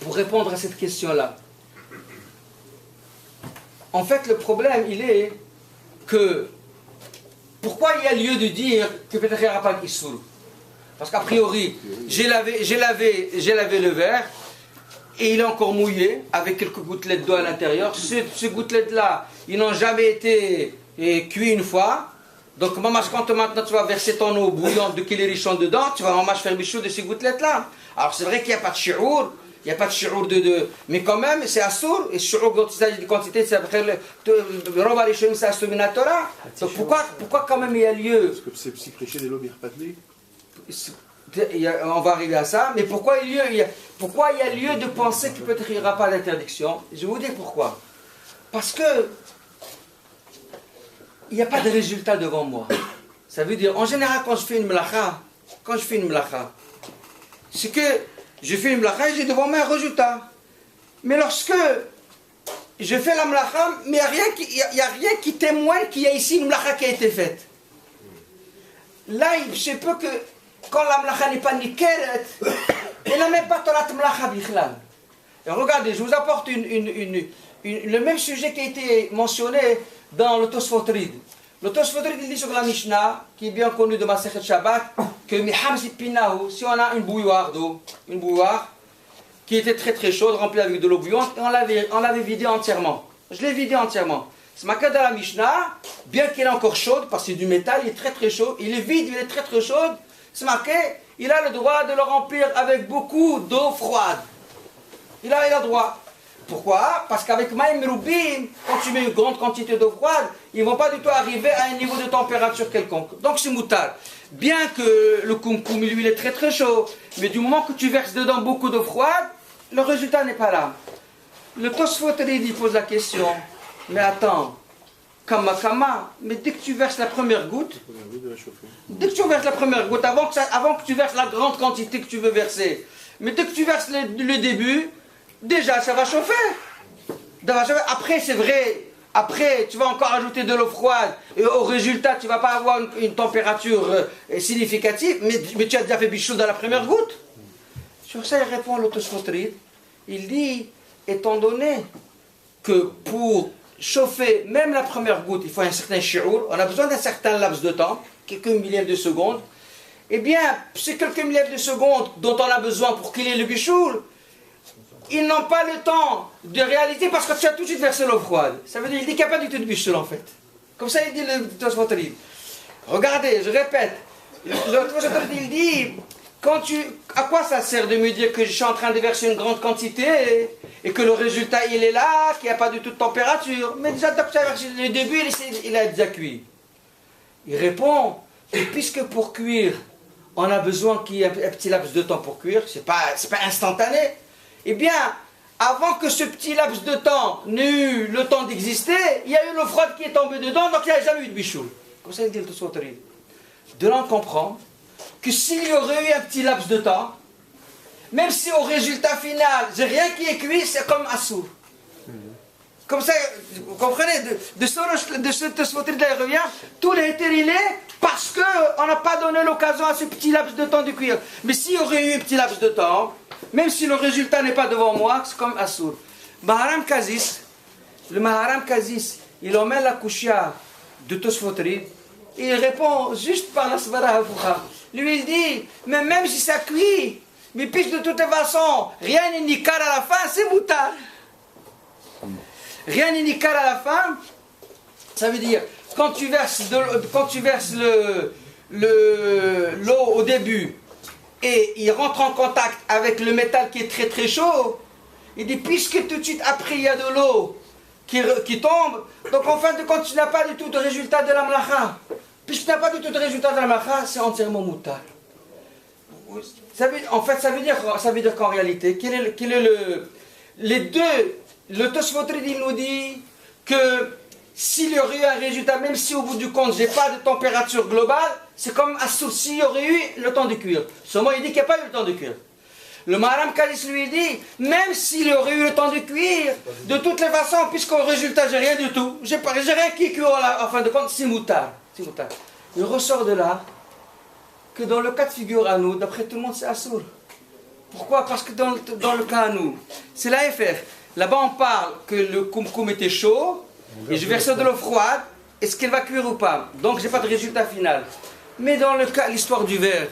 pour répondre à cette question-là, en fait le problème il est que pourquoi il y a lieu de dire que peut-être il n'y aura pas d'issour? Parce qu'a priori, j'ai lavé le verre, et il est encore mouillé, avec quelques gouttelettes d'eau à l'intérieur. Ces gouttelettes-là, ils n'ont jamais été cuits une fois. Donc, quand maintenant tu vas verser ton eau bouillante de Kilirichon dedans, tu vas faire bichou de ces gouttelettes-là. Alors, c'est vrai qu'il n'y a pas de shi'our, il n'y a pas de shi'our mais quand même, c'est assour, et shi'our, quand il s'agit de quantité, c'est après le Rova Rishonim, c'est assour min Torah. Donc, pourquoi quand même il y a lieu? Parce que c'est psychréché des lobbies repatlés. On va arriver à ça, mais pourquoi il y a lieu de penser que peut-être il n'y aura pas d'interdiction? Je vais vous dire pourquoi. Parce que il n'y a pas de résultat devant moi. Ça veut dire, en général, quand je fais une mlacha, c'est que je fais une mlacha et j'ai devant moi un résultat. Mais lorsque je fais la mlacha, mais il n'y a rien qui témoigne qu'il y a ici une mlacha qui a été faite. Là, il se peut que quand la mlacha n'est pas nikeret, elle n'a même pas Torah mlacha bichlal. Et regardez, je vous apporte le même sujet qui a été mentionné dans le Tosfot Rid. Le Tosfot Rid dit sur la Mishnah, qui est bien connue de Masechet Shabbat, que Mihamzit Pinahu, si on a une bouilloire d'eau, qui était très très chaude, remplie avec de l'eau bouillante, et on l'avait vidée entièrement. Je l'ai vidée entièrement. C'est marqué dans la Mishnah, bien qu'elle est encore chaude, parce que c'est du métal, il est très très chaud, il est vide, il est très très chaude, c'est marqué, il a le droit de le remplir avec beaucoup d'eau froide. Il a le droit. Pourquoi? Parce qu'avec Maïm Roubim, quand tu mets une grande quantité d'eau froide, ils ne vont pas du tout arriver à un niveau de température quelconque. Donc c'est moutar. Bien que le kumkum, lui, il est très très chaud, mais du moment que tu verses dedans beaucoup d'eau froide, le résultat n'est pas là. Le Tosfot il pose la question, mais attends, Kama, mais dès que tu verses la première goutte, avant que tu verses la grande quantité que tu veux verser, mais dès que tu verses le début, déjà ça va chauffer. Après c'est vrai, après tu vas encore ajouter de l'eau froide, et au résultat tu ne vas pas avoir une température significative, mais tu as déjà fait bichou dans la première goutte. Sur ça il répond le Tosfot Rid, il dit, étant donné que pour chauffer même la première goutte, il faut un certain shi'our, on a besoin d'un certain laps de temps, quelques millièmes de seconde. Eh bien, ces quelques millièmes de seconde dont on a besoin pour qu'il y ait le bichour, ils n'ont pas le temps de réaliser parce que tu as tout de suite versé l'eau froide. Ça veut dire qu'il dit qu'il n'y a pas du tout de bichour en fait. Comme ça il dit le Tosfot Rid. Regardez, je répète, le Tosfot Rid il dit, à quoi ça sert de me dire que je suis en train de verser une grande quantité et que le résultat il est là, qu'il n'y a pas du tout de température, mais déjà le début il a déjà cuit. Il répond, et puisque pour cuire on a besoin qu'il y ait un petit laps de temps pour cuire, c'est pas instantané, eh bien avant que ce petit laps de temps n'ait eu le temps d'exister, il y a eu l'eau froide qui est tombée dedans, donc il n'y a jamais eu de bichoul. Comme ça il dit le Tosfot Rid. De là on comprend que s'il y aurait eu un petit laps de temps, même si au résultat final, j'ai rien qui est cuit, c'est comme assour. Comme ça, vous comprenez, de ce Tosfotrid là, il revient, tout les hétérilés, parce qu'on n'a pas donné l'occasion à ce petit laps de temps de cuire. Mais s'il y aurait eu un petit laps de temps, même si le résultat n'est pas devant moi, c'est comme Assour. Maharam Kazis, le Maharam Kazis, il emmène la kouchia de Tosfotrid, et il répond juste par la Svara Hafoucha. Lui, il dit, mais même si ça cuit, mais puisque de toutes les façons, rien n'est nikar à la fin, c'est moutard. Rien n'est nikar à la fin, ça veut dire, quand tu verses l'eau au début, et il rentre en contact avec le métal qui est très très chaud, il dit, puisque tout de suite après il y a de l'eau qui tombe, donc en fin de compte, tu n'as pas du tout de résultat de la mlacha. Puisque tu n'as pas du tout de résultat de la mlacha, c'est entièrement moutard. En fait, ça veut dire qu'en réalité, le Tosfotrid il nous dit que s'il y aurait eu un résultat, même si au bout du compte, je n'ai pas de température globale, c'est comme Assour, s'il y aurait eu le temps de cuire. Seulement, il dit qu'il n'y a pas eu le temps de cuire. Le Maharam Kazis lui dit, même s'il y aurait eu le temps de cuire, de toutes les façons, puisqu'au résultat, j'ai rien du tout, j'ai rien qui cuit en fin de compte, c'est moutard. Il ressort de là que dans le cas de figure à nous, d'après tout le monde, c'est Assour. Pourquoi? Parce que dans le cas à nous, c'est la FR. Là-bas, on parle que le koum était chaud, et je verse de l'eau froide, est-ce qu'elle va cuire ou pas? Donc, je n'ai pas de résultat final. Mais dans le cas, l'histoire du verre,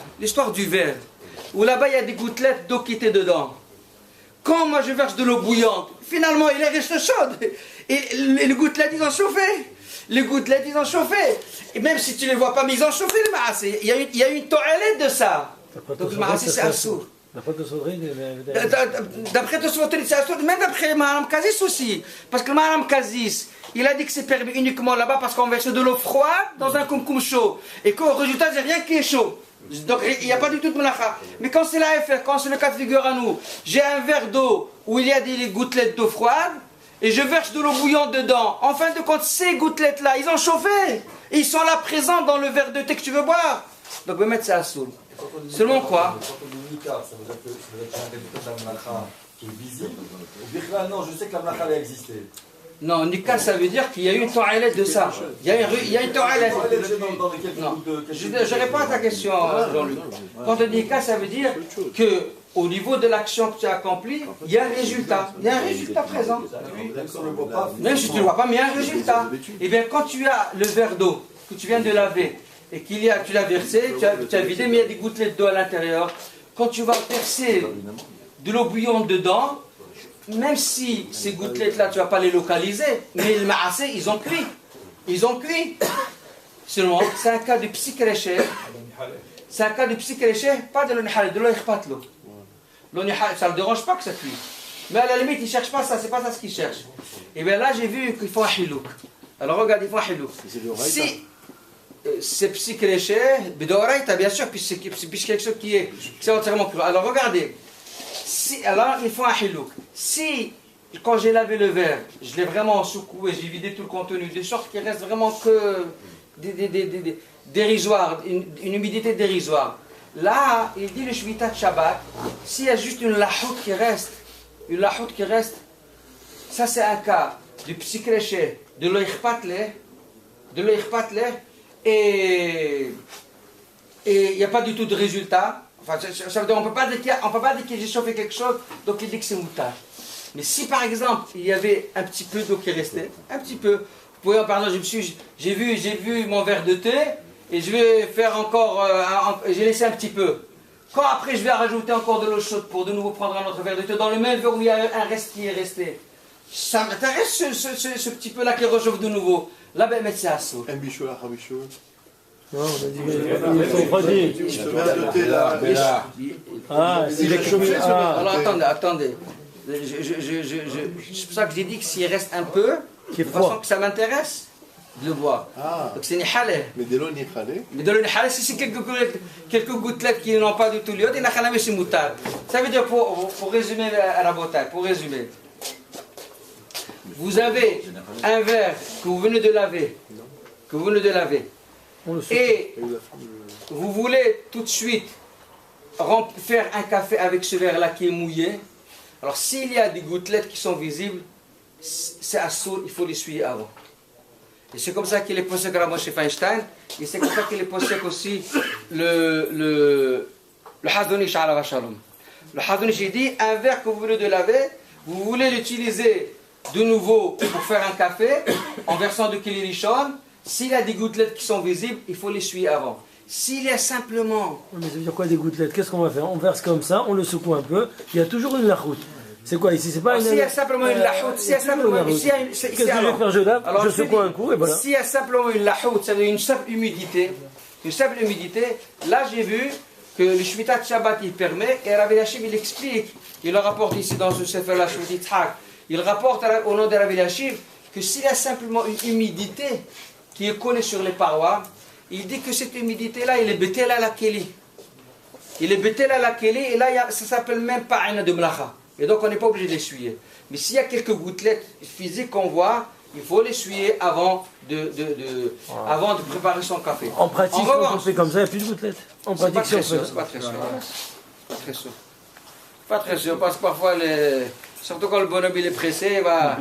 où là-bas, il y a des gouttelettes d'eau qui étaient dedans. Quand moi, je verse de l'eau bouillante, finalement, il reste chaude. Et les gouttelettes, ils ont chauffé. Les gouttelettes, ils ont chauffé. Et même si tu ne les vois pas, mais ils ont chauffé le maassé. Il y a une toilette de ça. Donc le maassé, c'est Assour. D'après Tosfotrid, c'est Assour. Même d'après Maharam Kazis aussi. Parce que le Maharam Kazis, il a dit que c'est permis uniquement là-bas parce qu'on verse de l'eau froide dans un koum chaud. Et qu'au résultat, il n'y a rien qui est chaud. Donc il n'y a pas du tout de melacha. Mais quand c'est la FR, quand c'est le cas de figure à nous, j'ai un verre d'eau où il y a des gouttelettes d'eau froide, et je verse de l'eau bouillante dedans. En fin de compte, ces gouttelettes-là, ils ont chauffé. Et ils sont là présents dans le verre de thé que tu veux boire. Donc, on va mettre ça à Assour. Seulement quoi? Quand on dit Nikar, ça veut dire que c'est un résultat de la mlacha qui est visible. Au Birkla, non, je sais que la mlacha a existé. Non, Nikar, ça veut dire qu'il y a eu une toilette de ça. Il y a une toilette. Non, je réponds à ta question, Jean-Luc. Quand on dit Nikar, ça veut dire que au niveau de l'action que tu as accomplie, il y a un résultat. Il y a un résultat présent. Même si tu ne le vois pas, mais il y a un résultat. Et bien, quand tu as le verre d'eau que tu viens de laver et tu l'as versé, tu as vidé, mais il y a des gouttelettes d'eau à l'intérieur, quand tu vas verser de l'eau bouillante dedans, même si ces gouttelettes-là, tu ne vas pas les localiser, mais le maassé, ils ont cuit. Ils ont cuit. Seulement, c'est un cas de psychréché. C'est un cas de psychréché, pas de l'onihal, de l'oikhpatlo. Ça ne le dérange pas que ça cuit. Mais à la limite, ils ne cherchent pas ça, c'est pas ça ce qu'ils cherchent. Et bien là, j'ai vu qu'ils font un hilouk. Alors regarde, ils font un hilouk. Si c'est psychréché, bidoraïta, bien sûr, puisque c'est quelque chose qui est entièrement cru. Alors regardez, alors ils font un hilouk. Si, quand j'ai lavé le verre, je l'ai vraiment secoué, j'ai vidé tout le contenu, de sorte qu'il reste vraiment que dérisoire, une humidité dérisoire. Là, il dit le Shvitat Shabbat, s'il y a juste une lahout qui reste, ça c'est un cas du psychréché, de l'oikhpatle, et il n'y a pas du tout de résultat. Enfin, ça veut dire, on ne peut pas dire que j'ai chauffé quelque chose, donc il dit que c'est moutard. Mais si par exemple, il y avait un petit peu d'eau qui restait, un petit peu, vous pouvez, par exemple, j'ai vu mon verre de thé, et je vais faire encore, j'ai laissé un petit peu. Quand après je vais rajouter encore de l'eau chaude pour de nouveau prendre un autre verre de thé, dans le même verre où il y a un reste qui est resté, ça m'intéresse ce petit peu là qui rechauffe de nouveau. Là, ben, mettre ça à Assour. Un bichou là, un bichou. Non, on a dit ils sont pas dit. Ce verre de thé là. Ah, s'il est chauffé. Alors attendez. C'est pour ça que j'ai dit que s'il reste un peu, de façon que ça m'intéresse de le boire. Donc c'est nihaleh. Mais de l'eau nihaleh. Mais de l'eau nihaleh, si c'est quelques gouttelettes qui n'ont pas du tout l'iode, c'est moutard. Ça veut dire, pour résumer à la bataille, pour résumer, vous avez un verre que vous venez de laver, et vous voulez tout de suite faire un café avec ce verre-là qui est mouillé. Alors s'il y a des gouttelettes qui sont visibles, c'est assour, il faut l'essuyer avant. Et c'est comme ça qu'il est posé Rabbi chez Feinstein, et c'est comme ça qu'il est posé aussi le Hazonish ala Shalom. Le Hazonish il dit, un verre que vous voulez de laver, vous voulez l'utiliser de nouveau pour faire un café, en versant du Kili Rishon, s'il y a des gouttelettes qui sont visibles, il faut l'essuyer avant. S'il y a simplement... Mais ça veut dire quoi des gouttelettes? Qu'est-ce qu'on va faire? On verse comme ça, on le secoue un peu, il y a toujours une lachoute. C'est quoi ici? C'est pas une... S'il y a simplement une lachoute, s'il y a simplement... Qu'est-ce que je vais faire? Je lave, je secoue un coup et voilà. S'il y a simplement une lachoute, ça veut dire une simple humidité, là j'ai vu que le Shmitat Shabbat il permet, et Rabbi Yashiv il explique, il le rapporte ici dans ce Sefer la Shmit Yitzhak, il rapporte au nom de Rabbi Yashiv que s'il y a simplement une humidité qui est collée sur les parois, il dit que cette humidité-là, il est bétel à la keli. Il est bétel à la keli, et là, ça ne s'appelle même pas aina de mlacha. Et donc, on n'est pas obligé d'essuyer. Mais s'il y a quelques gouttelettes physiques qu'on voit, il faut l'essuyer avant de préparer son café. En pratique, quand on fait comme ça, il n'y a plus de gouttelettes. En pratique, c'est pas très sûr. Pas très sûr, parce que parfois, surtout quand le bonhomme il est pressé, pas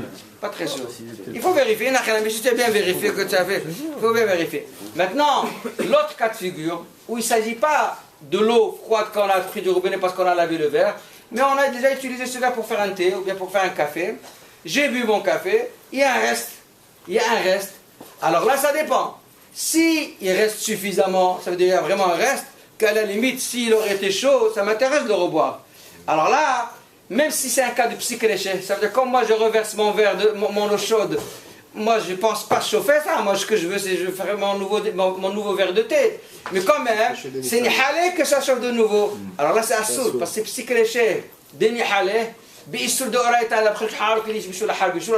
très sûr. Il faut vérifier, mais si tu as bien vérifié que tu as fait, il faut bien vérifier. Maintenant, l'autre cas de figure, où il ne s'agit pas de l'eau froide qu'on a pris du robinet parce qu'on a lavé le verre, mais on a déjà utilisé ce verre pour faire un thé ou bien pour faire un café. J'ai bu mon café, il y a un reste. Alors là, ça dépend. Si il reste suffisamment, ça veut dire qu'il y a vraiment un reste, qu'à la limite, s'il aurait été chaud, ça m'intéresse de le reboire. Alors là, même si c'est un cas de psychréché, ça veut dire comme moi je reverse mon verre, mon eau chaude, moi je ne pense pas chauffer ça, moi ce que je veux c'est je ferai mon nouveau verre de thé. Mais quand même, c'est nihalé que ça chauffe de nouveau. Alors là c'est assoul, parce que c'est psychréché, des nihalé, on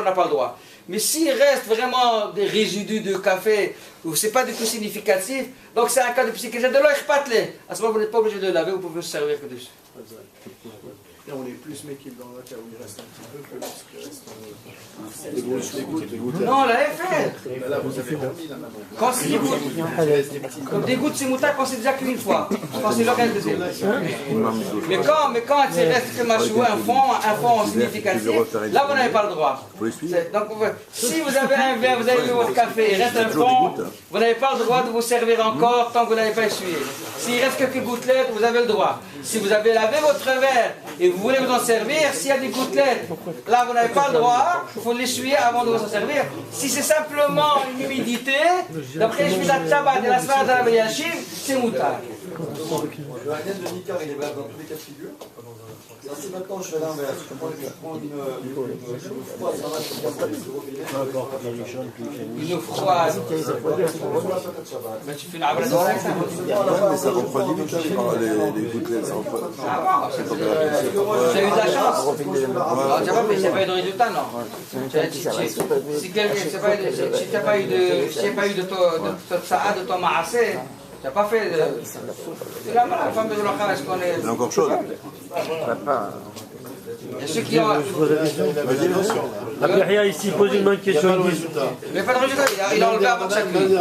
n'a pas le droit. Mais s'il reste vraiment des résidus de café, ou c'est pas du tout significatif, donc c'est un cas de psychréché, de l'eau expatlé. À ce moment vous n'êtes pas obligé de laver, vous pouvez se servir que dessus. Et on est plus méquille dans le cas où il reste un petit peu que lorsqu'il reste des gouttes. Non, là, fait. Mais là, vous avez permis, là, maintenant. Quand c'est des gouttes, comme des gouttes, c'est moutarde quand c'est déjà qu'une fois. Quand c'est le reste de mais quand il reste que un fond significatif, là, vous n'avez pas le droit. Donc, si vous avez un verre, vous avez mis votre café, il reste un fond, vous n'avez pas le droit de vous servir encore tant que vous n'avez pas essuyé. S'il reste quelques gouttelettes, vous avez le droit. Si vous avez lavé votre verre et vous voulez vous en servir, s'il y a des gouttelettes, là vous n'avez pas le droit, il faut l'essuyer avant de vous en servir. Si c'est simplement une humidité, d'après les Shmitat Shabbat et la semaine de Rabbi Yashiv, c'est moutard. Le Hanen de Nikar, il est valable dans tous les cas de figure. Si maintenant je fais l'inverse, je prends une froide, ça va, je ne pas du robinet. Une froide. Mais tu fais une abrade de ça. Mais ça reprend limite les gouttelettes, ça reprend. Ah bon, tu as eu de la chance. Tu n'as pas eu de résultat, non. Si tu n'as pas eu de ton maassé, tu n'as pas fait de... C'est la femme de l'Ocha, est-ce qu'on est... Elle est encore chaude. Il y a ceux qui ont... Abiyahia ici pose une bonne question. Mais pas de résultat, il a enlevé avant chaque nuit.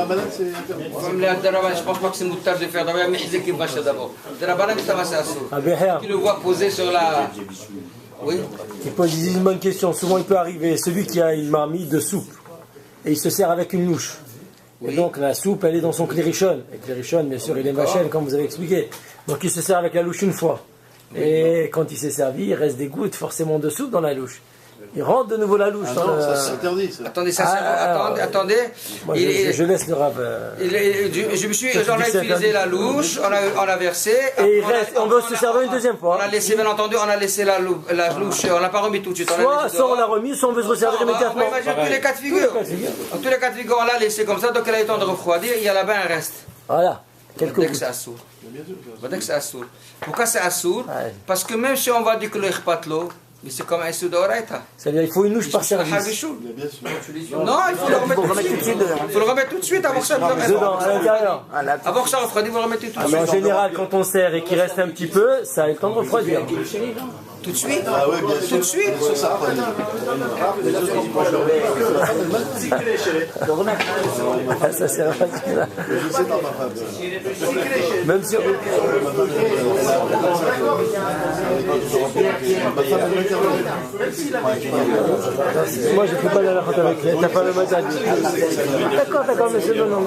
Comme les Daraban, je ne pense pas que c'est moutarde de faire d'abord, mais il va d'abord. Daraban, ça va, c'est assez. Qui le voit poser sur la... Oui. Il pose une bonne question. Souvent il peut arriver celui qui a une marmite de soupe et il se sert avec une louche. Et donc la soupe elle est dans son klérichon. Et klérichon bien sûr il est machel comme vous avez expliqué. Donc il se sert avec la louche une fois. Et quand il s'est servi, il reste des gouttes forcément de soupe dans la louche. Il rentre de nouveau la louche. Non, ça c'est interdit. Attendez. Moi, je laisse le rab. J'en ai utilisé la louche, on a versé. Et on veut se servir une deuxième fois. On a laissé, bien entendu, la louche, on l'a pas remis tout de suite. Soit on l'a remis, soit on veut se resservir immédiatement. Dans tous les cas de figure. Dans tous les cas de figure, on l'a laissé comme ça, donc elle a eu le temps de refroidir, il y a là-bas un reste. Voilà. Quelques gouttes. Dès que c'est assour. Dès que c'est assour. Pourquoi c'est assour? Parce que même si on va dire que le l'eau, mais c'est comme un sou d'oreita. C'est-à-dire il faut une louche par service. Non, il faut le remettre tout de suite. Il faut le remettre tout de suite avant que ça Avant que ça refroidisse, vous le remettez tout de suite. En général, quand on sert et qu'il reste un petit peu, ça a le temps de refroidir. Tout de suite? Ah oui, bien sûr. Tout de suite? Sur sa première. Ah, ça c'est un là. Je sais pas ma femme. Même si. Moi je ne fais pas la lachot avec elle, t'as pas le mazal. D'accord, monsieur, non.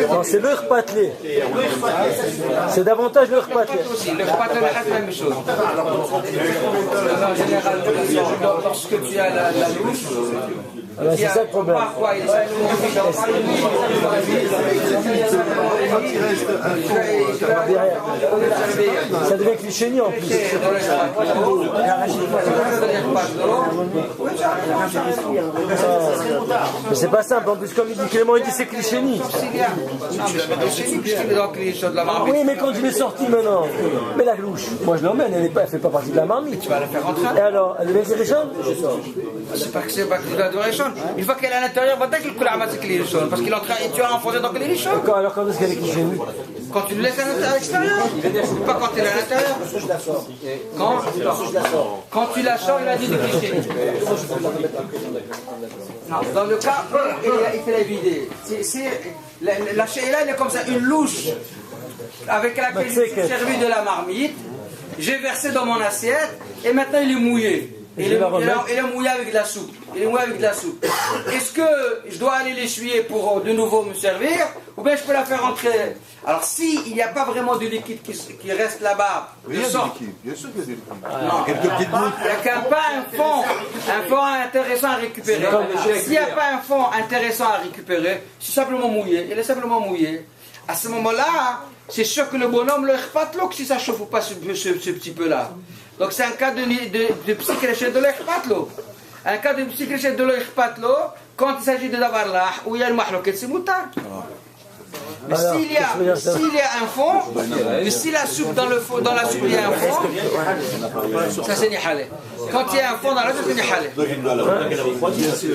Non, c'est le repatlé. C'est davantage le repatlé. Le repatlé, c'est la même chose. En général, lorsque tu as la louche, alors c'est ça le problème. Parfois, il ça devient cliché en plus. Mais c'est pas simple, en plus comme il dit Clément, il dit c'est cliché. Oui, mais quand il est sorti maintenant, mais la louche, moi je l'emmène, elle fait pas partie de la marmite. Tu vas la faire rentrer. Et alors, elle devient Richon? C'est pas que c'est pas que tu vas de Richon. Une fois qu'elle est à l'intérieur, va t'inquiéter que la ramasse c'est Richon. Parce qu'il est en train, et tu as enfoncé dans les Richon. Alors quand est-ce qu'elle est cliché? Quand tu le laisses à l'extérieur. Pas quand elle est à l'intérieur. Quand tu la sors, il a dit de cliché. Non, dans le cas, il fait la vider. La chéla, elle est comme ça, une louche avec laquelle je suis servi de la marmite. J'ai versé dans mon assiette et maintenant il est mouillé. Il est mouillé avec de la soupe. Est-ce que je dois aller l'essuyer pour de nouveau me servir ou bien je peux la faire entrer? Alors s'il n'y a pas vraiment de liquide qui reste là-bas, Il y a du liquide, bien sûr qu'il y a du liquide. non, Quelques petites gouttes. il n'y a pas un fond intéressant à récupérer. S'il n'y a pas un fond intéressant à récupérer, c'est simplement mouillé. Il est simplement mouillé. À ce moment-là, c'est sûr que le bonhomme le repate l'eau si ça chauffe ou pas ce petit peu-là. Donc c'est un cas de psychréché de l'ekhpatlo. Un cas de psychréché de l'ekhpatlo, quand il s'agit de davarlah, où il y a le mahlouket, c'est moutard. Mais s'il y a un fond, mais si la soupe dans la soupe il y a un fond, ça c'est nihalé. Quand il y a un fond dans la soupe, c'est nihalé.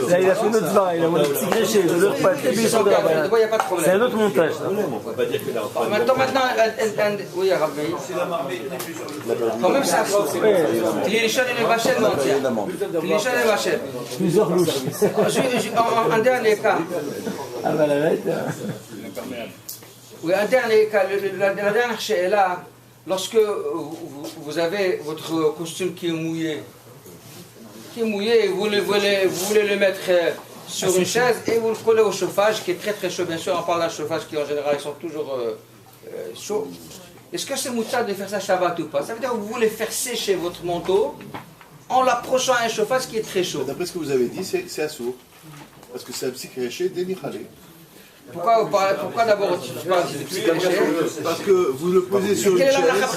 Là il a fait notre vin, il a mon petit gréché, de leur pâte, et puis sur de la banane. C'est un autre montage. Maintenant, oui, Rabbi. Quand même ça, il est richard et les vachelles, non, tiens. Il est richard et les vachelles. Plusieurs louches. Un dernier cas. Ah bah la bête. Oui, un dernier cas, la dernière chéla, lorsque vous avez votre costume qui est mouillé, et vous voulez le mettre sur une chaise et vous le collez au chauffage qui est très très chaud, bien sûr, on parle d'un chauffage qui en général sont toujours chauds. Est-ce que c'est moutarde de faire ça Shabbat ou pas? Ça veut dire que vous voulez faire sécher votre manteau en l'approchant à un chauffage qui est très chaud. D'après ce que vous avez dit, c'est assourd. Parce que c'est un psychréché dénichalé. Pourquoi d'abord tu parles de psychréché? Parce que vous le posez sur une chaise.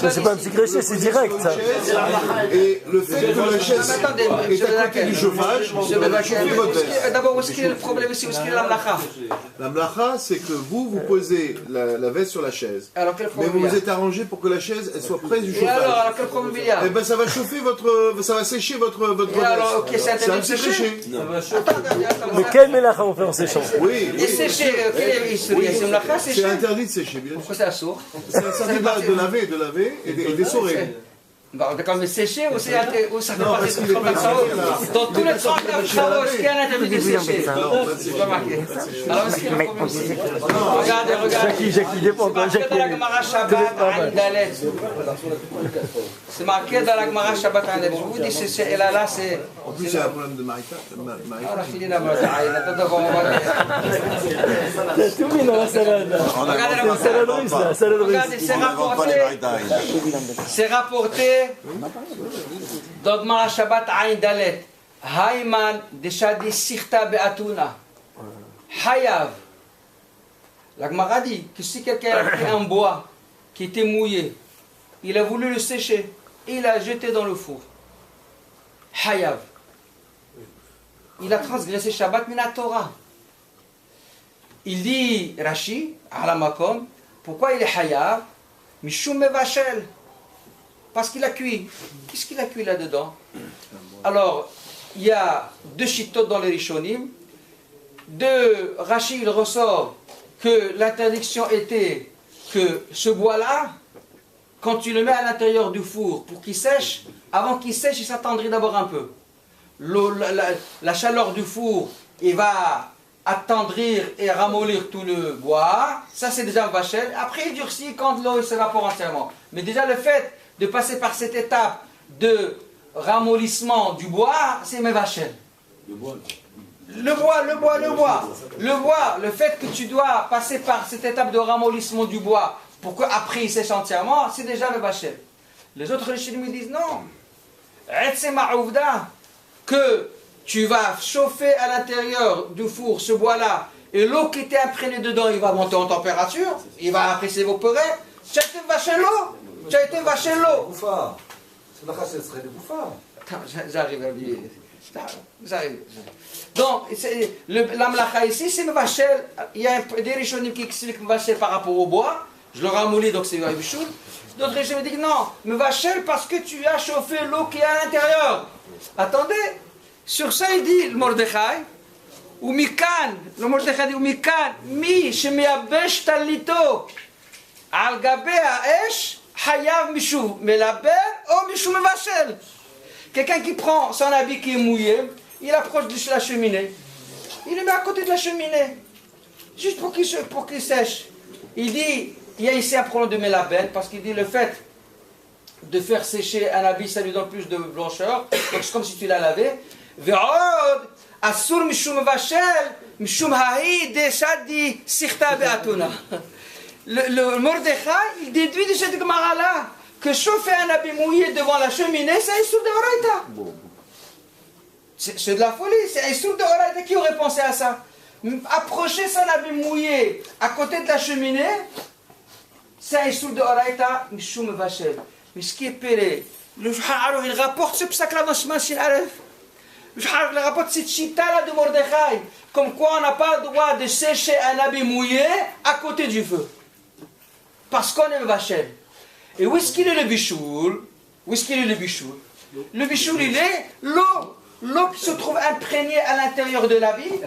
C'est pas un petit gréché, c'est direct ça. Et le fait que la chaise est à côté du chauffage, d'abord, où est-ce qu'il est le problème ici? Où est-ce qu'il est la mlacha? La mlacha, c'est que vous posez la veste sur la chaise. Alors quel Mais problème vous il y a? vous êtes arrangé pour que la chaise elle soit près du Et chauffage. alors quel problème il y a? Eh ben ça va chauffer ça va sécher votre Et alors, ok, veste. c'est C'est un interdit de psychréché. Attends, Mais quel mélacha on fait en séchant? Oui, et sécher, c'est mlacha, c'est sécher? interdit de sécher, bien sûr. Pourquoi c'est assourd? Ça fait de laver et d'essorer. Bon, d'accord, mais sécher ou ça fait Non, partie parce de qu'il est pas dans tous les 30 travaux, est-ce qu'il y a un interdit de sécher? C'est pas marqué. Alors, est-ce qu'il y a un problème ici? Regardez. Jackie, dépend pas. C'est marqué dans la Gemara Shabbat Ain Dalet. C'est marqué dans la Gemara Shabbat Ain Dalet. Je vous dis, c'est là, c'est. En plus, il y a un problème de marita. On a fini la Gemara Ain. Attends, on va. T'as tout mis dans la salade. Regardez la Salade russe là, salade russe. Regardez, c'est rapporté dans Gemara Shabbat Ain Dalet. Hayman Deshadi Sichta Be'atuna. Hayav. La Gemara dit que si quelqu'un a pris un bois qui était mouillé, il a voulu le sécher et il l'a jeté dans le four. Hayav. Il a transgressé Shabbat Mina Torah. Il dit, Rashi, à la Makom, pourquoi il est Hayav? Mishum Mevachel. Parce qu'il a cuit. Qu'est-ce qu'il a cuit là-dedans? Alors, il y a deux chitotes dans les Rishonim. De Rashi, il ressort que l'interdiction était que ce bois-là, quand tu le mets à l'intérieur du four pour qu'il sèche, avant qu'il sèche, il s'attendrit d'abord un peu. La chaleur du four, il va attendrir et ramollir tout le bois. Ça, c'est déjà un vachel. Après, il durcit quand l'eau s'évapore entièrement. Mais déjà, le fait de passer par cette étape de ramollissement du bois, c'est mes vachel. Le fait que tu dois passer par cette étape de ramollissement du bois pour qu'après il sèche entièrement, c'est déjà le vachel. Les autres Rishonim me disent non. C'est ma'ouvda que tu vas chauffer à l'intérieur du four ce bois-là et l'eau qui était imprégnée dedans, il va monter en température, il va après s'évaporer. Tu as été vaché l'eau. Bouffa. C'est la chasse, ce serait des bouffas. J'arrive à dire. J'arrive. Donc, l'amlacha ici, c'est le vachel. Il y a des rishonim qui expliquent le vachel par rapport au bois. Je le ramollis, donc c'est le bichoul. D'autres rishonim disent non, le vachel parce que tu as chauffé l'eau qui est à l'intérieur. Attendez, sur ça il dit le Mordechai, ou mikan, le Mordechai dit ou mikan, mi shemeabesh talito, al gabe ha'esh, hayav mishu melaber, ou mishu mevachel. Quelqu'un qui prend son habit qui est mouillé, il approche de la cheminée. Il le met à côté de la cheminée. Juste pour qu'il sèche. Il dit, il y a ici un problème de mélabel, parce qu'il dit le fait de faire sécher un habit, ça lui donne plus de blancheur. Donc c'est comme si tu l'as lavé. Ve'od, asur mishum vachel, mishum hahi de shadi sikhta be'atuna. Le Mordechai, il déduit de cette Gemara-là que chauffer un habit mouillé devant la cheminée, c'est un sourd de Horaïta. C'est de la folie, c'est un sourd de Horaïta. Qui aurait pensé à ça? Approcher son habit mouillé à côté de la cheminée, c'est un sourd de Horaïta, Mishum Vachel. Mais ce qui est péré, le Shahar, il rapporte ce psaque-là dans ce machin Aref. Le Shahar, il rapporte cette chita-là de Mordechai, comme quoi on n'a pas le droit de sécher un habit mouillé à côté du feu. Parce qu'on aime Vachel. Et où est-ce qu'il est le bichoul? Le bichoul, il est l'eau qui se trouve imprégnée à l'intérieur de l'habit.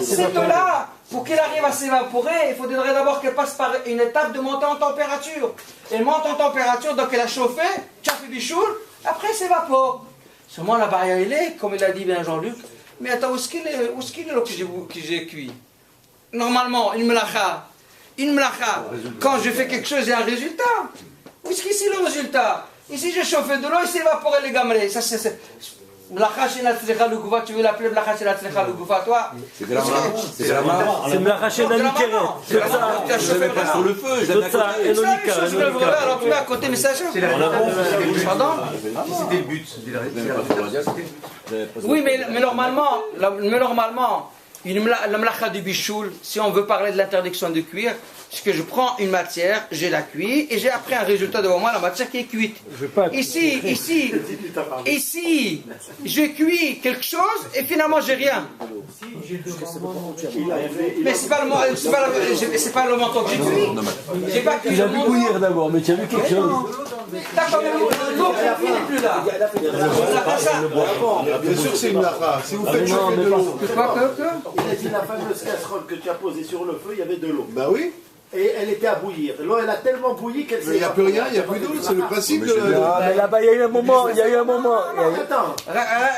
Cette eau-là, pour qu'elle arrive à s'évaporer, il faudrait d'abord qu'elle passe par une étape de montée en température. Elle monte en température, donc elle a chauffé, tu as fait bichoul, après elle s'évapore. Seulement la barrière, elle est, comme il a dit bien Jean-Luc, mais attends, où est-ce qu'il est l'eau que j'ai cuit? Normalement, une melacha, quand je fais quelque chose, il y a un résultat. Où est-ce qu'ici le résultat? Ici, j'ai chauffé de l'eau, il s'est évaporé les gamrés. Ça, c'est. Tu veux l'appeler toi? C'est Gramma. C'est Mlachachena Nikeret. Tu n'avais pas sur le feu. Alors tu mets à côté, mais ça change. Pardon? C'était le but. Oui, mais normalement, la mlacha du bichoul, si on veut parler de l'interdiction de cuire, c'est que je prends une matière, je la cuis, et j'ai après un résultat devant moi, la matière qui est cuite. Ici, je cuis quelque chose, et finalement j'ai rien. Mais c'est pas le menton que j'ai cuit. J'ai pas cuit. Il a vu bouillir d'abord, mais tu as vu quelque chose? D'accord, mais l'eau qui est n'est plus là. Bien sûr, c'est une lacha. Si vous faites chauffer de l'eau. Il a dit la fameuse casserole que tu as posée sur le feu, il y avait de l'eau. Bah oui. Et elle était à bouillir. L'eau, elle a tellement bouilli qu'elle s'est. Il n'y a plus rien, il n'y a plus d'eau. C'est le principe de. Là-bas, il y a eu un moment. Attends.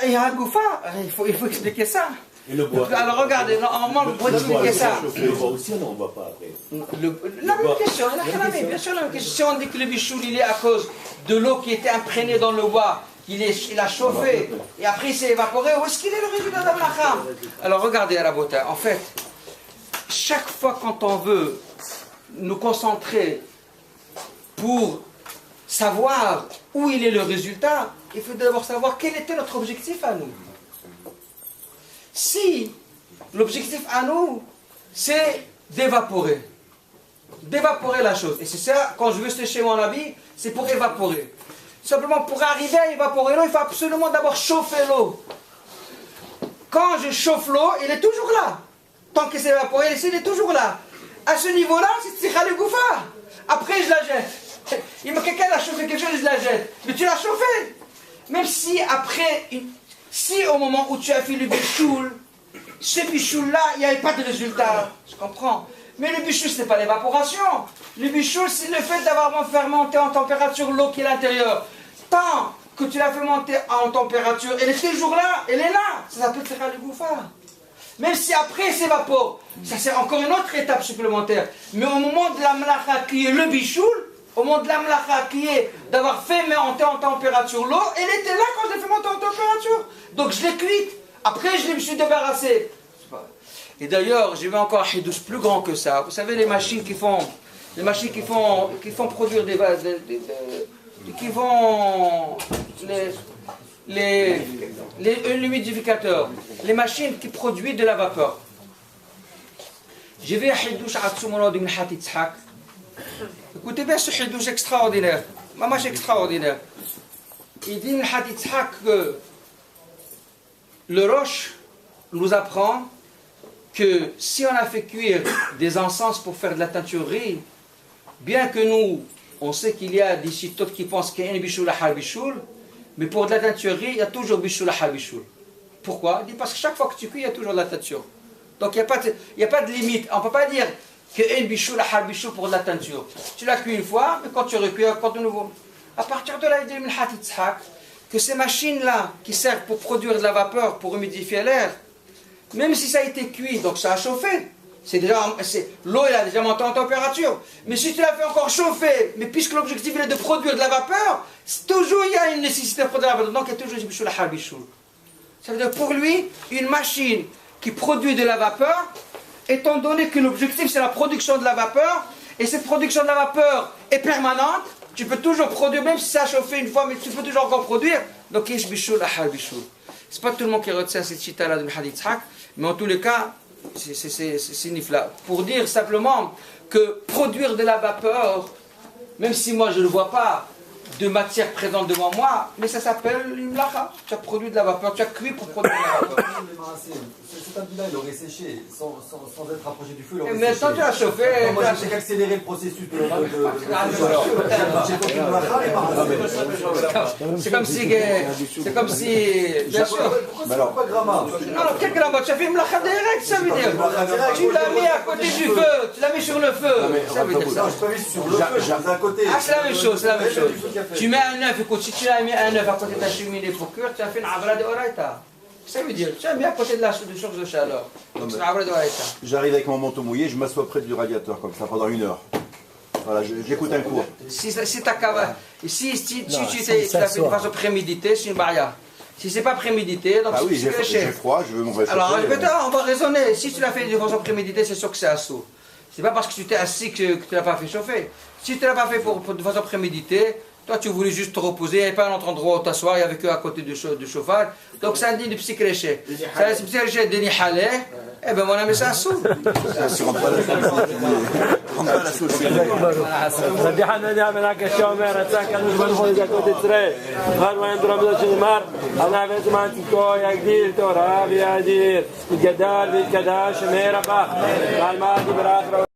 Il y a un gouffre, il faut expliquer ça. Et le bois. Alors regardez, normalement, pour expliquer ça. Le bois aussi, non, on ne voit pas après. La même question, bien sûr, la même question. Si on dit que le bichoul, il est à cause de l'eau qui était imprégnée dans le bois, il a chauffé, et après il s'est évaporé, où est-ce qu'il est le résultat d'Amlacham? Alors regardez, Rabota, en fait, chaque fois quand on veut nous concentrer pour savoir où il est le résultat, il faut d'abord savoir quel était notre objectif à nous. Si l'objectif à nous, c'est d'évaporer la chose, et c'est ça, quand je veux sécher mon habit, c'est pour évaporer. Simplement, pour arriver à évaporer l'eau, il faut absolument d'abord chauffer l'eau. Quand je chauffe l'eau, il est toujours là. Tant qu'il s'est évaporé, il est toujours là. À ce niveau-là, c'est tzricha le goufa. Après, je la jette. Quelqu'un a chauffé quelque chose, je la jette. Mais tu l'as chauffé. Même si après, si au moment où tu as fait le bichoul, ce bichoul-là, il n'y avait pas de résultat. Je comprends. Mais le bichoul, ce n'est pas l'évaporation. Le bichoul, c'est le fait d'avoir fait monter en température l'eau qui est à l'intérieur. Tant que tu l'as fait monter en température, elle est toujours là, elle est là. Ça s'appelle Tira le Gouffar. Même si après elle s'évapore, ça c'est encore une autre étape supplémentaire. Mais au moment de la mlacha qui est le bichoul, au moment de la mlacha qui est d'avoir fait monter en température l'eau, elle était là quand je l'ai fait monter en température. Donc je l'ai cuite. Après je me suis débarrassé. Et d'ailleurs, j'ai vu encore un hidouche plus grand que ça. Vous savez les machines qui font produire des vases, qui font les humidificateurs, les machines qui produisent de la vapeur. J'ai vu un hidouche à Tsumolo de Minhat Yitzhak. Écoutez bien ce hidouche extraordinaire, mamash extraordinaire. Il dit Minhat Yitzhak que le roche nous apprend que si on a fait cuire des encens pour faire de la teinturerie, bien que nous, on sait qu'il y a des chitotes qui pensent qu'il y a un bichoul à har bichoul, mais pour de la teinturerie, il y a toujours bichoul à har bichoul. Pourquoi? Il dit parce que chaque fois que tu cuis, il y a toujours de la teinture. Donc il n'y a pas de limite. On ne peut pas dire qu'il y a un bichoul à har bichoul pour de la teinture. Tu l'as cuit une fois, mais quand tu recuis, quand de nouveau. À partir de là, il dit Minhat Yitzhak que ces machines-là, qui servent pour produire de la vapeur, pour humidifier l'air, même si ça a été cuit, donc ça a chauffé, l'eau elle a déjà monté en température, mais si tu l'as fait encore chauffer, mais puisque l'objectif est de produire de la vapeur, toujours il y a une nécessité de produire de la vapeur, donc il y a toujours bichoul à har bichoul. Ça veut dire pour lui, une machine qui produit de la vapeur, étant donné que l'objectif c'est la production de la vapeur, et cette production de la vapeur est permanente, tu peux toujours produire, même si ça a chauffé une fois, mais tu peux toujours encore produire, donc il y a bichoul à har bichoul. C'est pas tout le monde qui retient cette chita-là de Minhat Yitzhak, mais en tous les cas, c'est nifla. Pour dire simplement que produire de la vapeur, même si moi je ne vois pas de matière présente devant moi, mais ça s'appelle une mlacha. Tu as produit de la vapeur, tu as cuit pour produire de la vapeur. Cet habit-là, il aurait séché sans être rapproché du feu. Mais maintenant tu l'as chauffé. Moi j'ai accéléré le processus de c'est comme si. Bien sûr. Alors, pas gramma. Non, quel gramma? Tu as fait une mlacha direct, ça veut dire. Tu l'as mis à côté du feu, tu l'as mis sur le feu. Ça veut dire ça. Je peux mettre sur le feu, je suis à côté. Ah, c'est la même chose, c'est la même chose. Tu mets un œuf, écoute, si tu as mis un œuf à côté de ta cheminée pour cuire, tu as fait une avra de oraita. Ça veut dire, tu as mis à côté de la source de chaleur. Donc c'est une avra de oraita. J'arrive avec mon manteau mouillé, je m'assois près du radiateur comme ça pendant 1 heure. Voilà, j'écoute un cours. Si tu l'as fait de façon préméditée, c'est une baria. Si c'est pas prémédité, donc ah oui, j'ai froid, je veux me réchauffer. Alors on va raisonner. Si tu l'as fait de façon préméditée, c'est sûr que c'est assaut. C'est pas parce que tu t'es assis que tu l'as pas fait chauffer. Si tu l'as pas fait de façon préméditée, toi tu voulais juste te reposer, il n'y avait pas un autre endroit où t'asseoir, il n'y avait que à côté du chauffage. Donc c'est un dîner de psychréché. C'est un psychréché de Nihalé, et ben mon ami c'est assaut. ذبيحنا نعمل هكا الشومير هتاك نجبر نقول إذا كنت تسري غير وين نضرب ذا الشمار أنا عرفت ما تكو يا جدير تراب يا جدير الجدال بالكدا شميرة بقى مع الماضي براخر